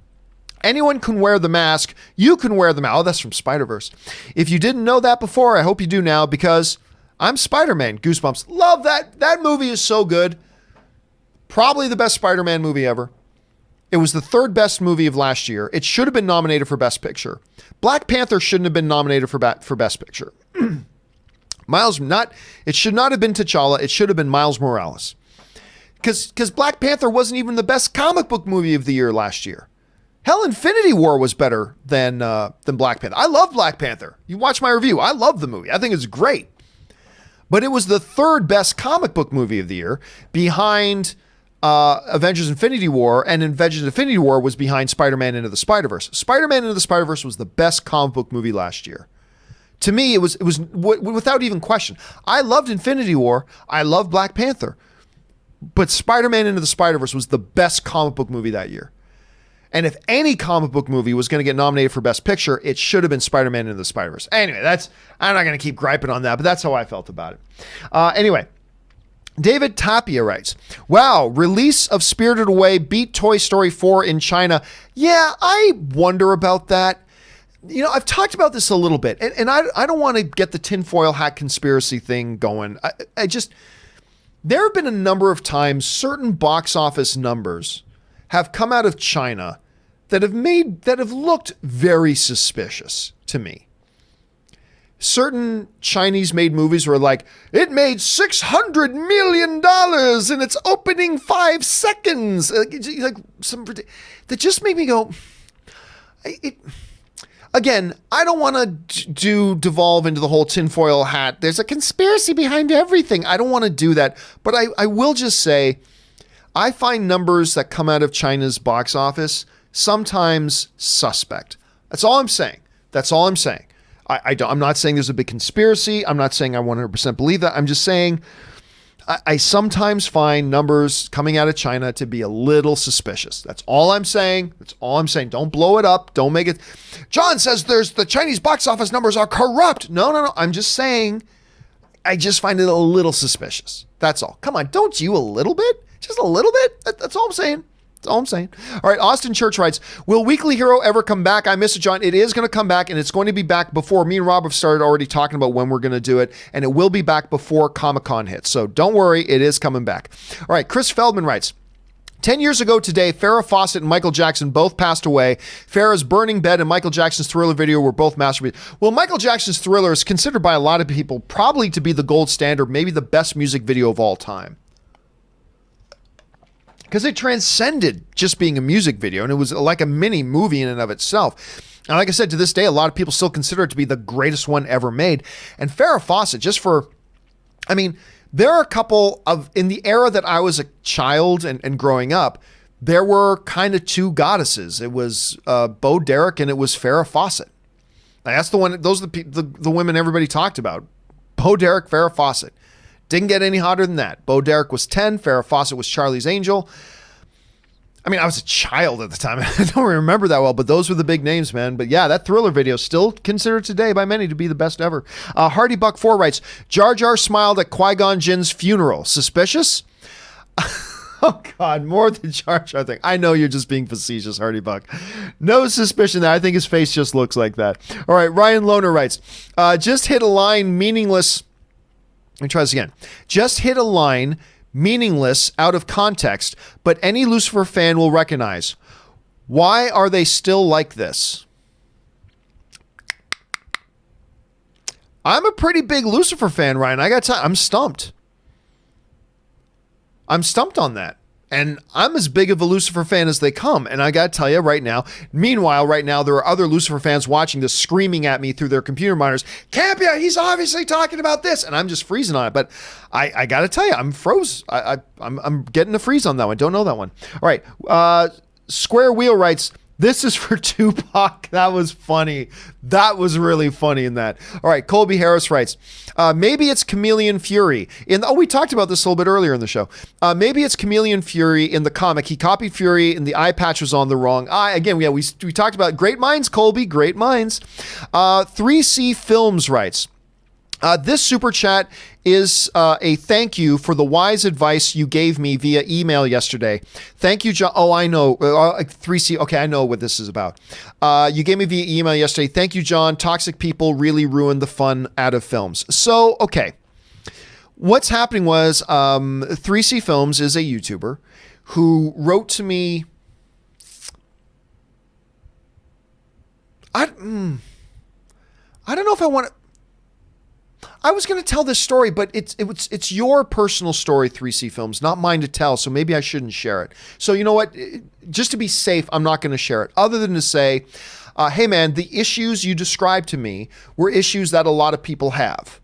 anyone can wear the mask. You can wear the mask. Oh, that's from Spider-Verse. If you didn't know that before, I hope you do now because I'm Spider-Man. Goosebumps. Love that. That movie is so good. Probably the best Spider-Man movie ever. It was the third best movie of last year. It should have been nominated for Best Picture. Black Panther shouldn't have been nominated for Best Picture. It should not have been T'Challa. It should have been Miles Morales. Because Black Panther wasn't even the best comic book movie of the year last year. Hell, Infinity War was better than Black Panther. I love Black Panther. You watch my review. I love the movie. I think it's great. But it was the third best comic book movie of the year behind Avengers Infinity War, and Avengers Infinity War was behind Spider-Man Into the Spider-Verse. Spider-Man Into the Spider-Verse was the best comic book movie last year. To me, it was without even question. I loved Infinity War. I loved Black Panther. But Spider-Man Into the Spider-Verse was the best comic book movie that year. And if any comic book movie was going to get nominated for Best Picture, it should have been Spider-Man Into the Spider-Verse. Anyway, I'm not going to keep griping on that, but that's how I felt about it. Anyway, David Tapia writes, wow, release of Spirited Away beat Toy Story 4 in China. Yeah, I wonder about that. I've talked about this a little bit, and I don't want to get the tinfoil hat conspiracy thing going. There have been a number of times certain box office numbers have come out of China that have looked very suspicious to me. Certain Chinese-made movies were like, it made $600 million in its opening 5 seconds. That just made me go, Again, I don't want to devolve into the whole tinfoil hat. There's a conspiracy behind everything. I don't want to do that. But I will just say, I find numbers that come out of China's box office sometimes suspect. That's all I'm saying. I'm not saying there's a big conspiracy. I'm not saying I 100% believe that. I'm just saying I sometimes find numbers coming out of China to be a little suspicious. That's all I'm saying. Don't blow it up. Don't make it. John says the Chinese box office numbers are corrupt. No. I'm just saying I just find it a little suspicious. That's all. Come on. Don't you a little bit? Just a little bit? That's all I'm saying. All right, Austin Church writes, will Weekly Hero ever come back? I miss it, John. It is going to come back, and it's going to be back before me and Rob have started already talking about when we're going to do it, and it will be back before Comic-Con hits. So don't worry, it is coming back. All right, Chris Feldman writes, 10 years ago today, Farrah Fawcett and Michael Jackson both passed away. Farrah's Burning Bed and Michael Jackson's Thriller video were both masterpieces. Well, Michael Jackson's Thriller is considered by a lot of people probably to be the gold standard, maybe the best music video of all time. Because it transcended just being a music video, and it was like a mini movie in and of itself. And like I said, to this day, a lot of people still consider it to be the greatest one ever made. And Farrah Fawcett, there are a couple of, in the era that I was a child and growing up, there were kind of two goddesses. It was Bo Derek and it was Farrah Fawcett. Like, that's the one, those are the women everybody talked about. Bo Derek, Farrah Fawcett. Didn't get any hotter than that. Bo Derek was 10. Farrah Fawcett was Charlie's Angel. I was a child at the time. I don't remember that well, but those were the big names, man. But yeah, that Thriller video still considered today by many to be the best ever. Hardy Buck 4 writes, Jar Jar smiled at Qui-Gon Jinn's funeral. Suspicious? Oh, God, more than Jar Jar thing. I know you're just being facetious, Hardy Buck. No suspicion there. I think his face just looks like that. All right, Ryan Lohner writes, just hit a line meaningless. Let me try this again. Just hit a line, meaningless, out of context, but any Lucifer fan will recognize. Why are they still like this? I'm a pretty big Lucifer fan, Ryan. I got to I'm stumped. I'm stumped on that. And I'm as big of a Lucifer fan as they come. And I got to tell you right now, meanwhile, right now, there are other Lucifer fans watching this screaming at me through their computer monitors. Campea, he's obviously talking about this. And I'm just freezing on it. But I got to tell you, I'm froze. I'm getting a freeze on that one. Don't know that one. All right. Square Wheel writes, this is for Tupac. That was funny. That was really funny in that. All right. Colby Harris writes, maybe it's Chameleon Fury. We talked about this a little bit earlier in the show. Maybe it's Chameleon Fury in the comic. He copied Fury and the eye patch was on the wrong eye. Again, we talked about great minds, Colby. Great minds. 3C Films writes, this super chat is a thank you for the wise advice you gave me via email yesterday. Thank you, John. Oh, I know. 3C. Okay, I know what this is about. You gave me via email yesterday. Thank you, John. Toxic people really ruin the fun out of films. So, okay. What's happening was 3C Films is a YouTuber who wrote to me. I don't know if I want to. I was going to tell this story, but it's your personal story, 3C Films, not mine to tell, so maybe I shouldn't share it. So you know what? Just to be safe, I'm not going to share it, other than to say, hey man, the issues you described to me were issues that a lot of people have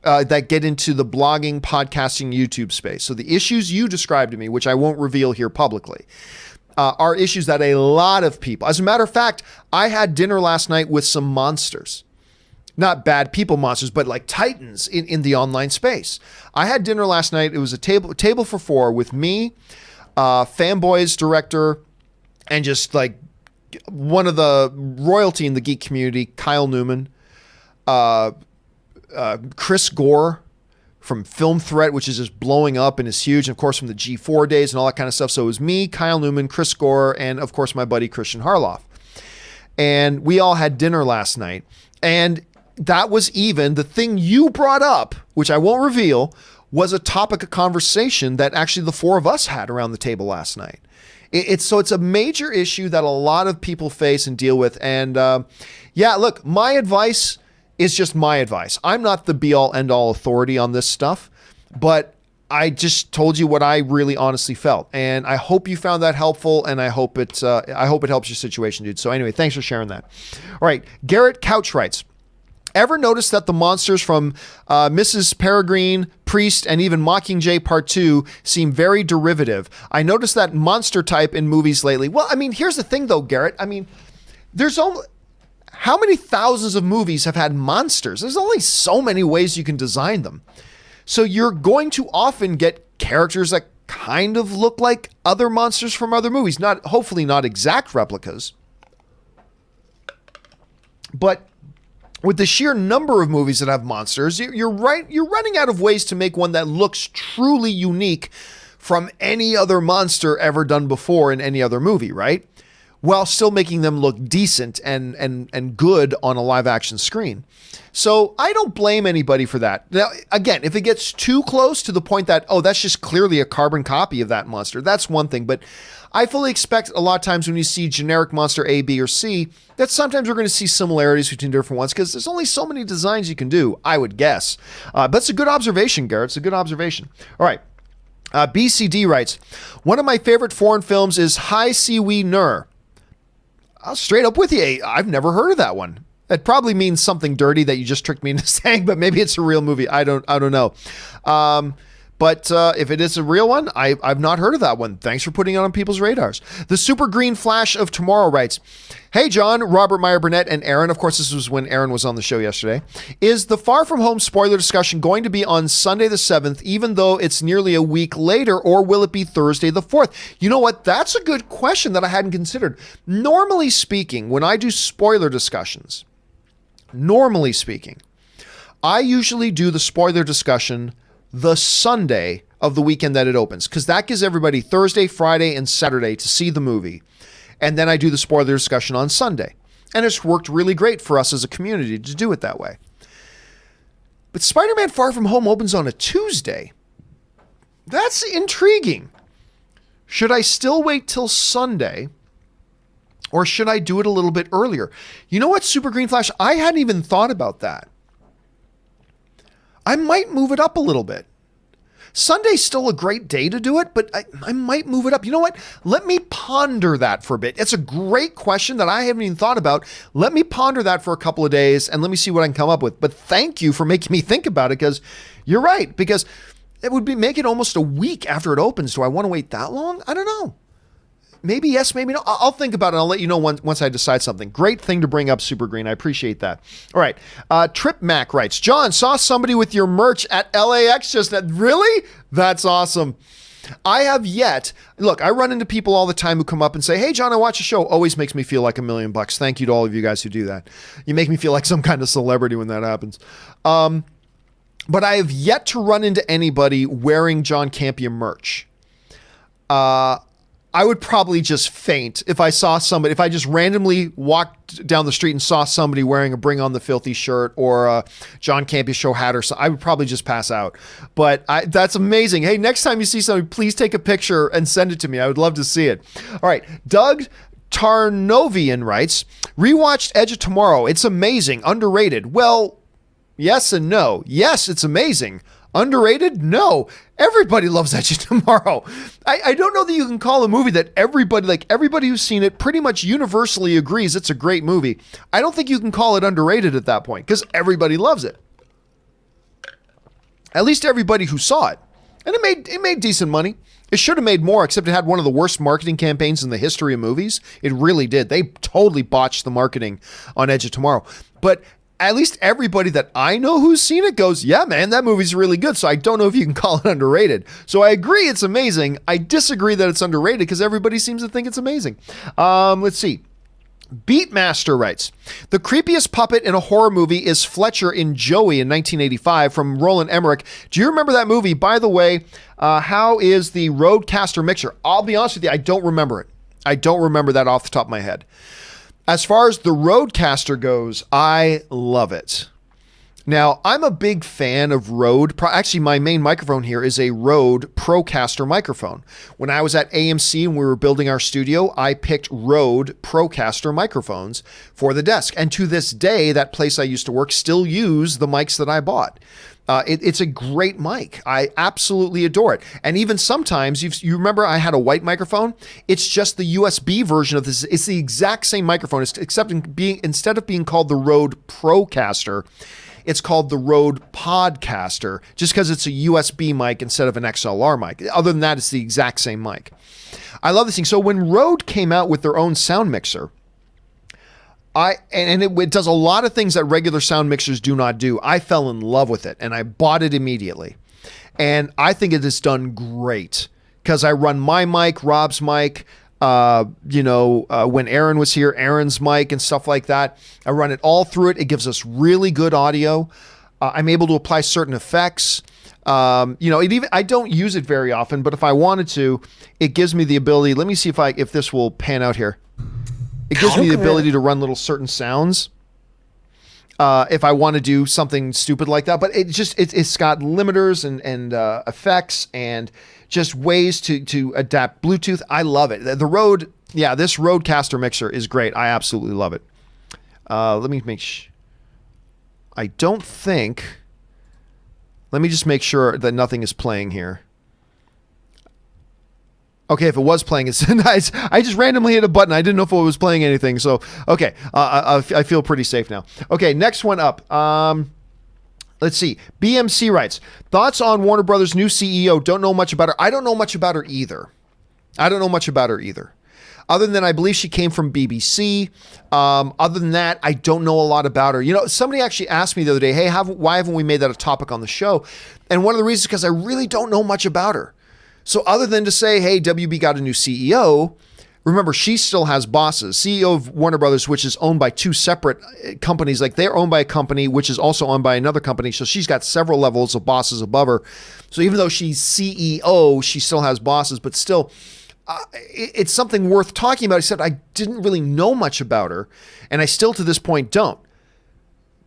that get into the blogging, podcasting, YouTube space. So the issues you described to me, which I won't reveal here publicly, are issues that a lot of people, as a matter of fact, I had dinner last night with some monsters. Not bad people monsters, but like titans in the online space. I had dinner last night. It was a table for four with me, Fanboys director and just like one of the royalty in the geek community, Kyle Newman, Chris Gore from Film Threat, which is just blowing up and is huge, and of course from the G4 days and all that kind of stuff. So it was me, Kyle Newman, Chris Gore, and of course my buddy Christian Harloff. And we all had dinner last night. And that was even the thing you brought up, which I won't reveal, was a topic of conversation that actually the four of us had around the table last night. It's a major issue that a lot of people face and deal with. And yeah, look, my advice is just my advice. I'm not the be-all, end-all authority on this stuff, but I just told you what I really honestly felt. And I hope you found that helpful, and I hope it helps your situation, dude. So anyway, thanks for sharing that. All right, Garrett Couch writes, ever notice that the monsters from Mrs. Peregrine, Priest, and even Mockingjay Part 2 seem very derivative? I noticed that monster type in movies lately. Well, I mean, here's the thing though, Garrett. I mean, there's only... How many thousands of movies have had monsters? There's only so many ways you can design them. So you're going to often get characters that kind of look like other monsters from other movies. Hopefully not exact replicas. But with the sheer number of movies that have monsters, you're running out of ways to make one that looks truly unique from any other monster ever done before in any other movie, right? While still making them look decent and good on a live action screen. So I don't blame anybody for that. Now, again, if it gets too close to the point that, oh, that's just clearly a carbon copy of that monster, that's one thing. But I fully expect a lot of times when you see generic monster A, B, or C, that sometimes we're going to see similarities between different ones because there's only so many designs you can do, I would guess. But it's a good observation, Garrett. It's a good observation. All right. BCD writes, one of my favorite foreign films is High See We Nur. I'll straight up with you. I've never heard of that one. It probably means something dirty that you just tricked me into saying, but maybe it's a real movie. I don't know. But if it is a real one, I've not heard of that one. Thanks for putting it on people's radars. The Super Green Flash of Tomorrow writes, hey, John, Robert Meyer Burnett, and Aaron. Of course, this was when Aaron was on the show yesterday. Is the Far From Home spoiler discussion going to be on Sunday the 7th, even though it's nearly a week later, or will it be Thursday the 4th? You know what? That's a good question that I hadn't considered. Normally speaking, when I do spoiler discussions, I usually do the spoiler discussion the Sunday of the weekend that it opens, because that gives everybody Thursday, Friday, and Saturday to see the movie. And then I do the spoiler discussion on Sunday. And it's worked really great for us as a community to do it that way. But Spider-Man Far From Home opens on a Tuesday. That's intriguing. Should I still wait till Sunday? Or should I do it a little bit earlier? You know what, Super Green Flash? I hadn't even thought about that. I might move it up a little bit. Sunday's still a great day to do it, but I might move it up. You know what? Let me ponder that for a bit. It's a great question that I haven't even thought about. Let me ponder that for a couple of days and let me see what I can come up with. But thank you for making me think about it, because you're right, because it would make it almost a week after it opens. Do I want to wait that long? I don't know. Maybe yes, maybe no. I'll think about it. I'll let you know once I decide something. Great thing to bring up, Super Green. I appreciate that. All right. Trip Mac writes, John, saw somebody with your merch at LAX just now. Really? That's awesome. I have yet. Look, I run into people all the time who come up and say, hey, John, I watch a show. Always makes me feel like $1 million. Thank you to all of you guys who do that. You make me feel like some kind of celebrity when that happens. But I have yet to run into anybody wearing John Campea merch. I would probably just faint if I just randomly walked down the street and saw somebody wearing a Bring on the Filthy shirt or a John Campea Show hat or something. I would probably just pass out. But that's amazing. Hey, next time you see somebody, please take a picture and send it to me. I would love to see it. All right. Doug Tarnovian writes, rewatched Edge of Tomorrow. It's amazing. Underrated. Well, yes and no. Yes, it's amazing. Underrated? No. Everybody loves Edge of Tomorrow. I don't know that you can call a movie that everybody who's seen it pretty much universally agrees it's a great movie. I don't think you can call it underrated at that point, because everybody loves it. At least everybody who saw it. And it made decent money. It should have made more, except it had one of the worst marketing campaigns in the history of movies. It really did. They totally botched the marketing on Edge of Tomorrow. But at least everybody that I know who's seen it goes, yeah, man, that movie's really good. So I don't know if you can call it underrated. So I agree it's amazing. I disagree that it's underrated because everybody seems to think it's amazing. Let's see. Beatmaster writes, the creepiest puppet in a horror movie is Fletcher in Joey in 1985 from Roland Emmerich. Do you remember that movie? By the way, how is the Rodecaster mixer? I'll be honest with you, I don't remember it. I don't remember that off the top of my head. As far as the Rodecaster goes, I love it. Now, I'm a big fan of Rode. Actually, my main microphone here is a Rode Procaster microphone. When I was at AMC and we were building our studio, I picked Rode Procaster microphones for the desk. And to this day, that place I used to work still use the mics that I bought. It's a great mic. I absolutely adore it. And even sometimes, you remember I had a white microphone? It's just the USB version of this. It's the exact same microphone, except instead of being called the Rode Procaster, it's called the Rode Podcaster, just because it's a USB mic instead of an XLR mic. Other than that, it's the exact same mic. I love this thing. So when Rode came out with their own sound mixer, it does a lot of things that regular sound mixers do not do. I fell in love with it and I bought it immediately. And I think it has done great because I run my mic, Rob's mic, when Aaron was here, Aaron's mic and stuff like that. I run it all through it. It gives us really good audio. I'm able to apply certain effects. I don't use it very often, but if I wanted to, it gives me the ability. Let me see if this will pan out here. It gives me the ability to run little certain sounds. If I want to do something stupid like that, but it's got limiters and effects and just ways to adapt Bluetooth. I love it. The Rode, this Rodecaster mixer is great. I absolutely love it. Let me make let me just make sure that nothing is playing here. Okay, if it was playing, it's nice. I just randomly hit a button. I didn't know if it was playing anything. So, okay, I feel pretty safe now. Okay, next one up. Let's see. BMC writes, thoughts on Warner Brothers' new CEO. Don't know much about her. I don't know much about her either. Other than I believe she came from BBC. Other than that, I don't know a lot about her. You know, somebody actually asked me the other day, hey, why haven't we made that a topic on the show? And one of the reasons is because I really don't know much about her. So other than to say, hey, WB got a new CEO, remember, she still has bosses. CEO of Warner Brothers, which is owned by two separate companies. Like they're owned by a company, which is also owned by another company. So she's got several levels of bosses above her. So even though she's CEO, she still has bosses, but still, it's something worth talking about. Except I didn't really know much about her, and I still to this point don't.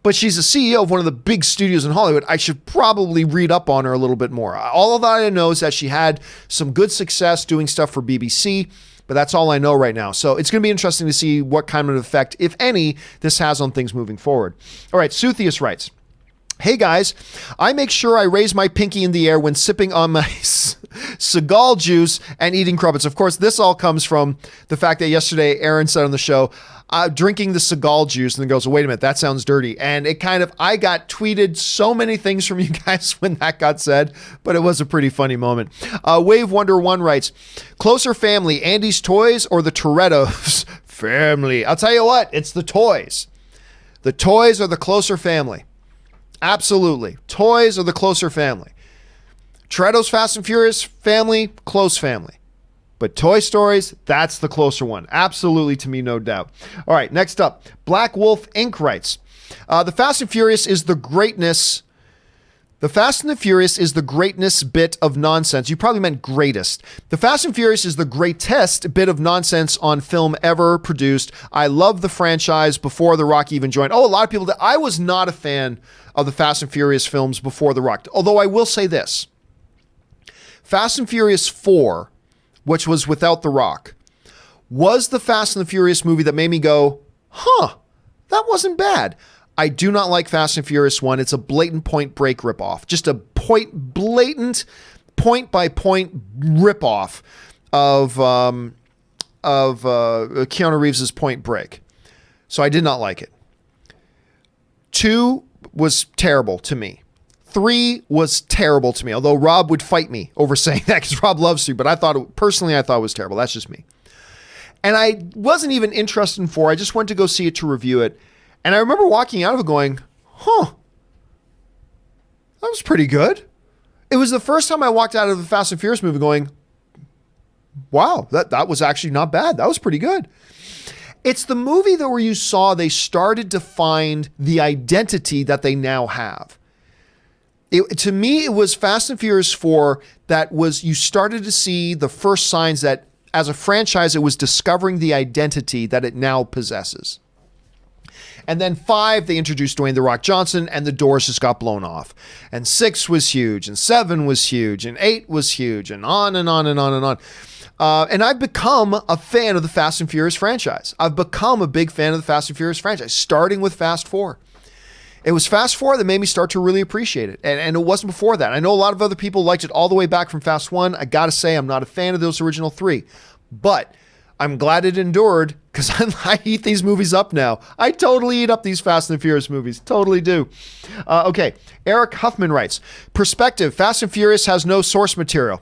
But she's a CEO of one of the big studios in Hollywood. I should probably read up on her a little bit more. All of that I know is that she had some good success doing stuff for BBC, but that's all I know right now. So it's going to be interesting to see what kind of effect, if any, this has on things moving forward. All right, Suthius writes, hey guys, I make sure I raise my pinky in the air when sipping on my Seagal juice and eating crumpets. Of course, this all comes from the fact that yesterday Aaron said on the show, drinking the Seagal juice, and then goes, wait a minute, that sounds dirty. And I got tweeted so many things from you guys when that got said, but it was a pretty funny moment. Wave Wonder 1 writes, closer family, Andy's Toys or the Toretto's family? I'll tell you what, it's the toys. The toys are the closer family. Absolutely. Toys are the closer family. Toretto's Fast and Furious family, close family. But Toy Stories, that's the closer one. Absolutely, to me, no doubt. All right, next up. Black Wolf Inc. writes, the Fast and Furious is the greatness. The Fast and the Furious is the greatness bit of nonsense. You probably meant greatest. The Fast and Furious is the greatest bit of nonsense on film ever produced. I love the franchise before The Rock even joined. Oh, a lot of people that I was not a fan of the Fast and Furious films before The Rock. Although I will say this. Fast and Furious 4, which was without The Rock, was the Fast and the Furious movie that made me go, that wasn't bad. I do not like Fast and Furious 1. It's a blatant Point Break ripoff. Just a blatant point-by-point ripoff of Keanu Reeves' Point Break. So I did not like it. 2 was terrible to me. 3 was terrible to me, although Rob would fight me over saying that because Rob loves 3, but I thought it was terrible. That's just me. And I wasn't even interested in 4. I just went to go see it to review it. And I remember walking out of it going, huh, that was pretty good. It was the first time I walked out of the Fast and Furious movie going, wow, that was actually not bad. That was pretty good. It's the movie that where you saw they started to find the identity that they now have. To me, it was Fast and Furious 4 that was, you started to see the first signs that as a franchise, it was discovering the identity that it now possesses. And then 5, they introduced Dwayne "The Rock" Johnson, and the doors just got blown off. And 6 was huge, and 7 was huge, and 8 was huge, and on and on and on and on. And I've become a fan of the Fast and Furious franchise. I've become a big fan of the Fast and Furious franchise, starting with Fast 4. It was Fast 4 that made me start to really appreciate it. And it wasn't before that. I know a lot of other people liked it all the way back from Fast 1. I got to say, I'm not a fan of those original 3. But I'm glad it endured because I eat these movies up now. I totally eat up these Fast and Furious movies. Totally do. Okay. Eric Huffman writes, perspective, Fast and Furious has no source material.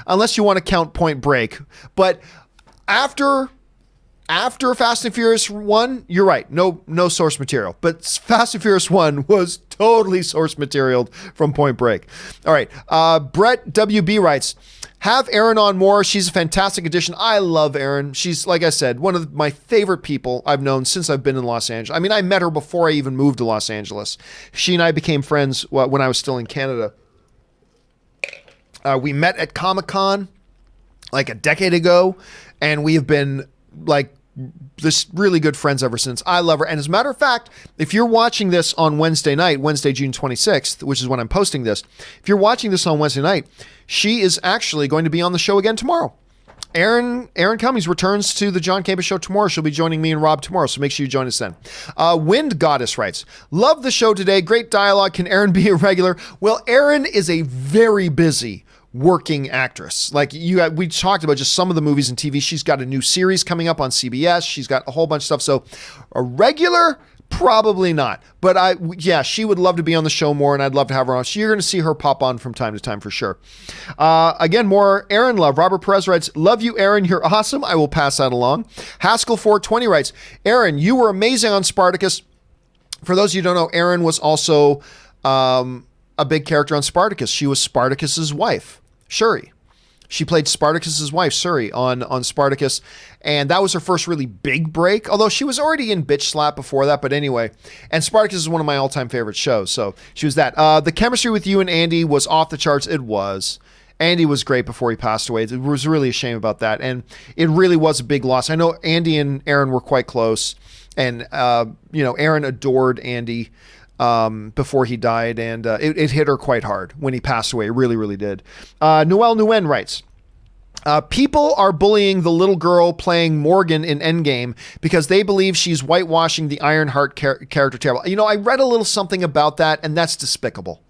Unless you want to count Point Break. But after Fast and Furious 1, you're right. No source material. But Fast and Furious 1 was totally source material from Point Break. All right. Brett WB writes, have Erin on more. She's a fantastic addition. I love Erin. She's, like I said, one of my favorite people I've known since I've been in Los Angeles. I mean, I met her before I even moved to Los Angeles. She and I became friends when I was still in Canada. We met at Comic-Con like a decade ago, and we have been like this really good friends ever since. I love her. And as a matter of fact, if you're watching this on Wednesday night, Wednesday, June 26th, which is when I'm posting this, if you're watching this on Wednesday night, she is actually going to be on the show again tomorrow. Erin Cummings returns to the John Campea Show tomorrow. She'll be joining me and Rob tomorrow, so make sure you join us then. Wind Goddess writes, love the show today. Great dialogue. Can Erin be a regular? Well, Erin is a very busy working actress. Like we talked about just some of the movies and TV. She's got a new series coming up on CBS. She's got a whole bunch of stuff. So a regular, probably not. But she would love to be on the show more, and I'd love to have her on. So you're going to see her pop on from time to time for sure. Again, more Erin love. Robert Perez writes, love you, Erin. You're awesome. I will pass that along. Haskell 420 writes, Erin, you were amazing on Spartacus. For those of you who don't know, Erin was also a big character on Spartacus. She was Spartacus's wife, Shuri. She played Spartacus's wife, Shuri, on Spartacus, and that was her first really big break, although she was already in Bitch Slap before that, but anyway. And Spartacus is one of my all-time favorite shows, so she was that. The chemistry with you and Andy was off the charts. It was. Andy was great before he passed away. It was really a shame about that, and it really was a big loss. I know Andy and Erin were quite close, and Erin adored Andy before he died, and it hit her quite hard when he passed away. It really, really did. Noel Nguyen writes, people are bullying the little girl playing Morgan in Endgame because they believe she's whitewashing the Ironheart character terrible. You know, I read a little something about that, and that's despicable.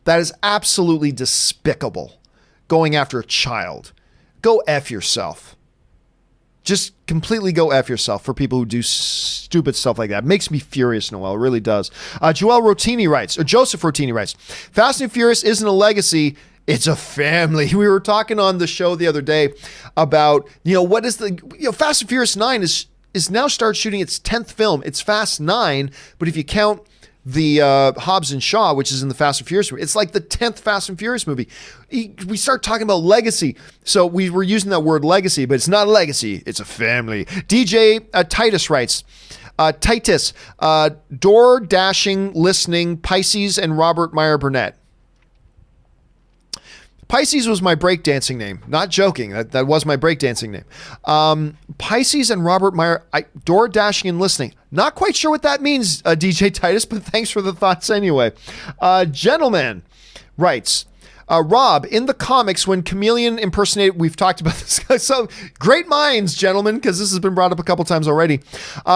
That is absolutely despicable. Going after a child. Go F yourself. Just completely go F yourself for people who do stupid stuff like that. It makes me furious, Noel. It really does. Joseph Rotini writes, Fast and Furious isn't a legacy, it's a family. We were talking on the show the other day about, what is Fast and Furious 9 is now start shooting its 10th film. It's Fast 9, but if you count the Hobbs and Shaw, which is in the Fast and Furious movie, it's like the 10th Fast and Furious movie. We start talking about legacy. So we were using that word legacy, but it's not a legacy. It's a family. DJ Titus writes, door dashing, listening, Pisces, and Robert Meyer Burnett. Pisces was my breakdancing name. Not joking. That was my breakdancing name. Pisces and Robert Meyer, door dashing and listening. Not quite sure what that means, DJ Titus, but thanks for the thoughts anyway. Gentleman writes, Rob, in the comics, when Chameleon impersonated, we've talked about this, so great minds, gentlemen, because this has been brought up a couple times already.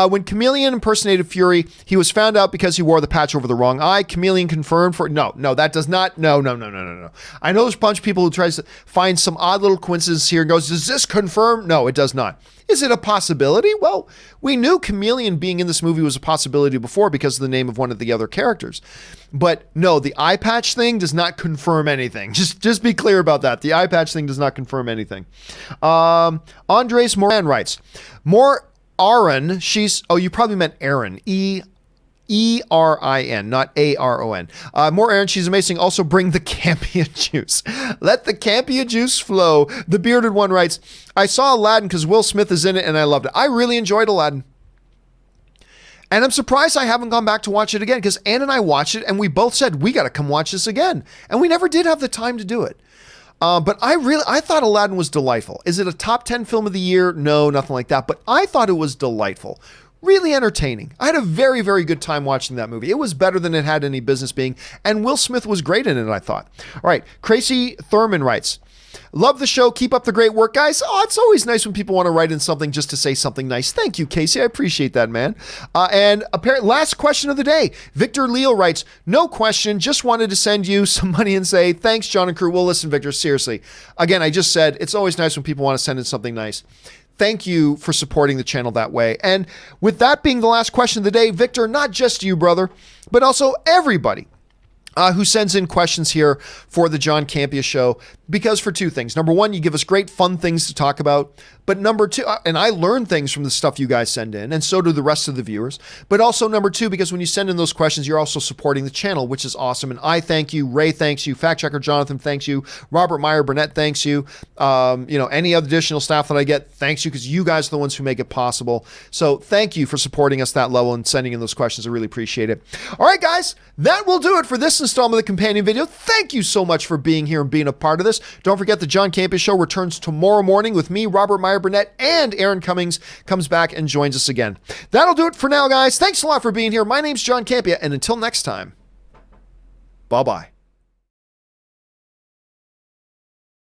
When Chameleon impersonated Fury, he was found out because he wore the patch over the wrong eye. Chameleon confirmed for, no, that does not, no. I know there's a bunch of people who tries to find some odd little coincidence here and goes, does this confirm? No, it does not. Is it a possibility? Well, we knew Chameleon being in this movie was a possibility before because of the name of one of the other characters. But no, the eye patch thing does not confirm anything. Just be clear about that. The eye patch thing does not confirm anything. Andres Moran writes, more Aaron, you probably meant Aaron, E-R-I-N, not A-R-O-N. More Aaron, she's amazing. Also bring the Campea juice. Let the Campea juice flow. The bearded one writes, I saw Aladdin because Will Smith is in it and I loved it. I really enjoyed Aladdin. And I'm surprised I haven't gone back to watch it again because Ann and I watched it and we both said, we got to come watch this again. And we never did have the time to do it. But I thought Aladdin was delightful. Is it a top 10 film of the year? No, nothing like that. But I thought it was delightful. Really entertaining. I had a very, very good time watching that movie. It was better than it had any business being. And Will Smith was great in it, I thought. All right. Tracy Thurman writes, love the show. Keep up the great work, guys. Oh, it's always nice when people want to write in something just to say something nice. Thank you, Casey. I appreciate that, man. And apparently, last question of the day. Victor Leal writes, no question. Just wanted to send you some money and say, thanks, John and crew. Well, listen, Victor, seriously. Again, I just said, it's always nice when people want to send in something nice. Thank you for supporting the channel that way. And with that being the last question of the day, Victor, not just you, brother, but also everybody who sends in questions here for the John Campea Show, because for two things. Number one, you give us great fun things to talk about. But number two, and I learn things from the stuff you guys send in, and so do the rest of the viewers. But also number two, because when you send in those questions, you're also supporting the channel, which is awesome. And I thank you. Ray thanks you. Fact Checker Jonathan thanks you. Robert Meyer Burnett thanks you. Any additional staff that I get, thanks you, because you guys are the ones who make it possible. So thank you for supporting us that level and sending in those questions. I really appreciate it. All right, guys, that will do it for this installment of the companion video. Thank you so much for being here and being a part of this. Don't forget the John Campea Show returns tomorrow morning with me, Robert Meyer Burnett, and Aaron Cummings comes back and joins us again. That'll do it for now, guys. Thanks a lot for being here. My name's John Campea, and until next time, bye-bye.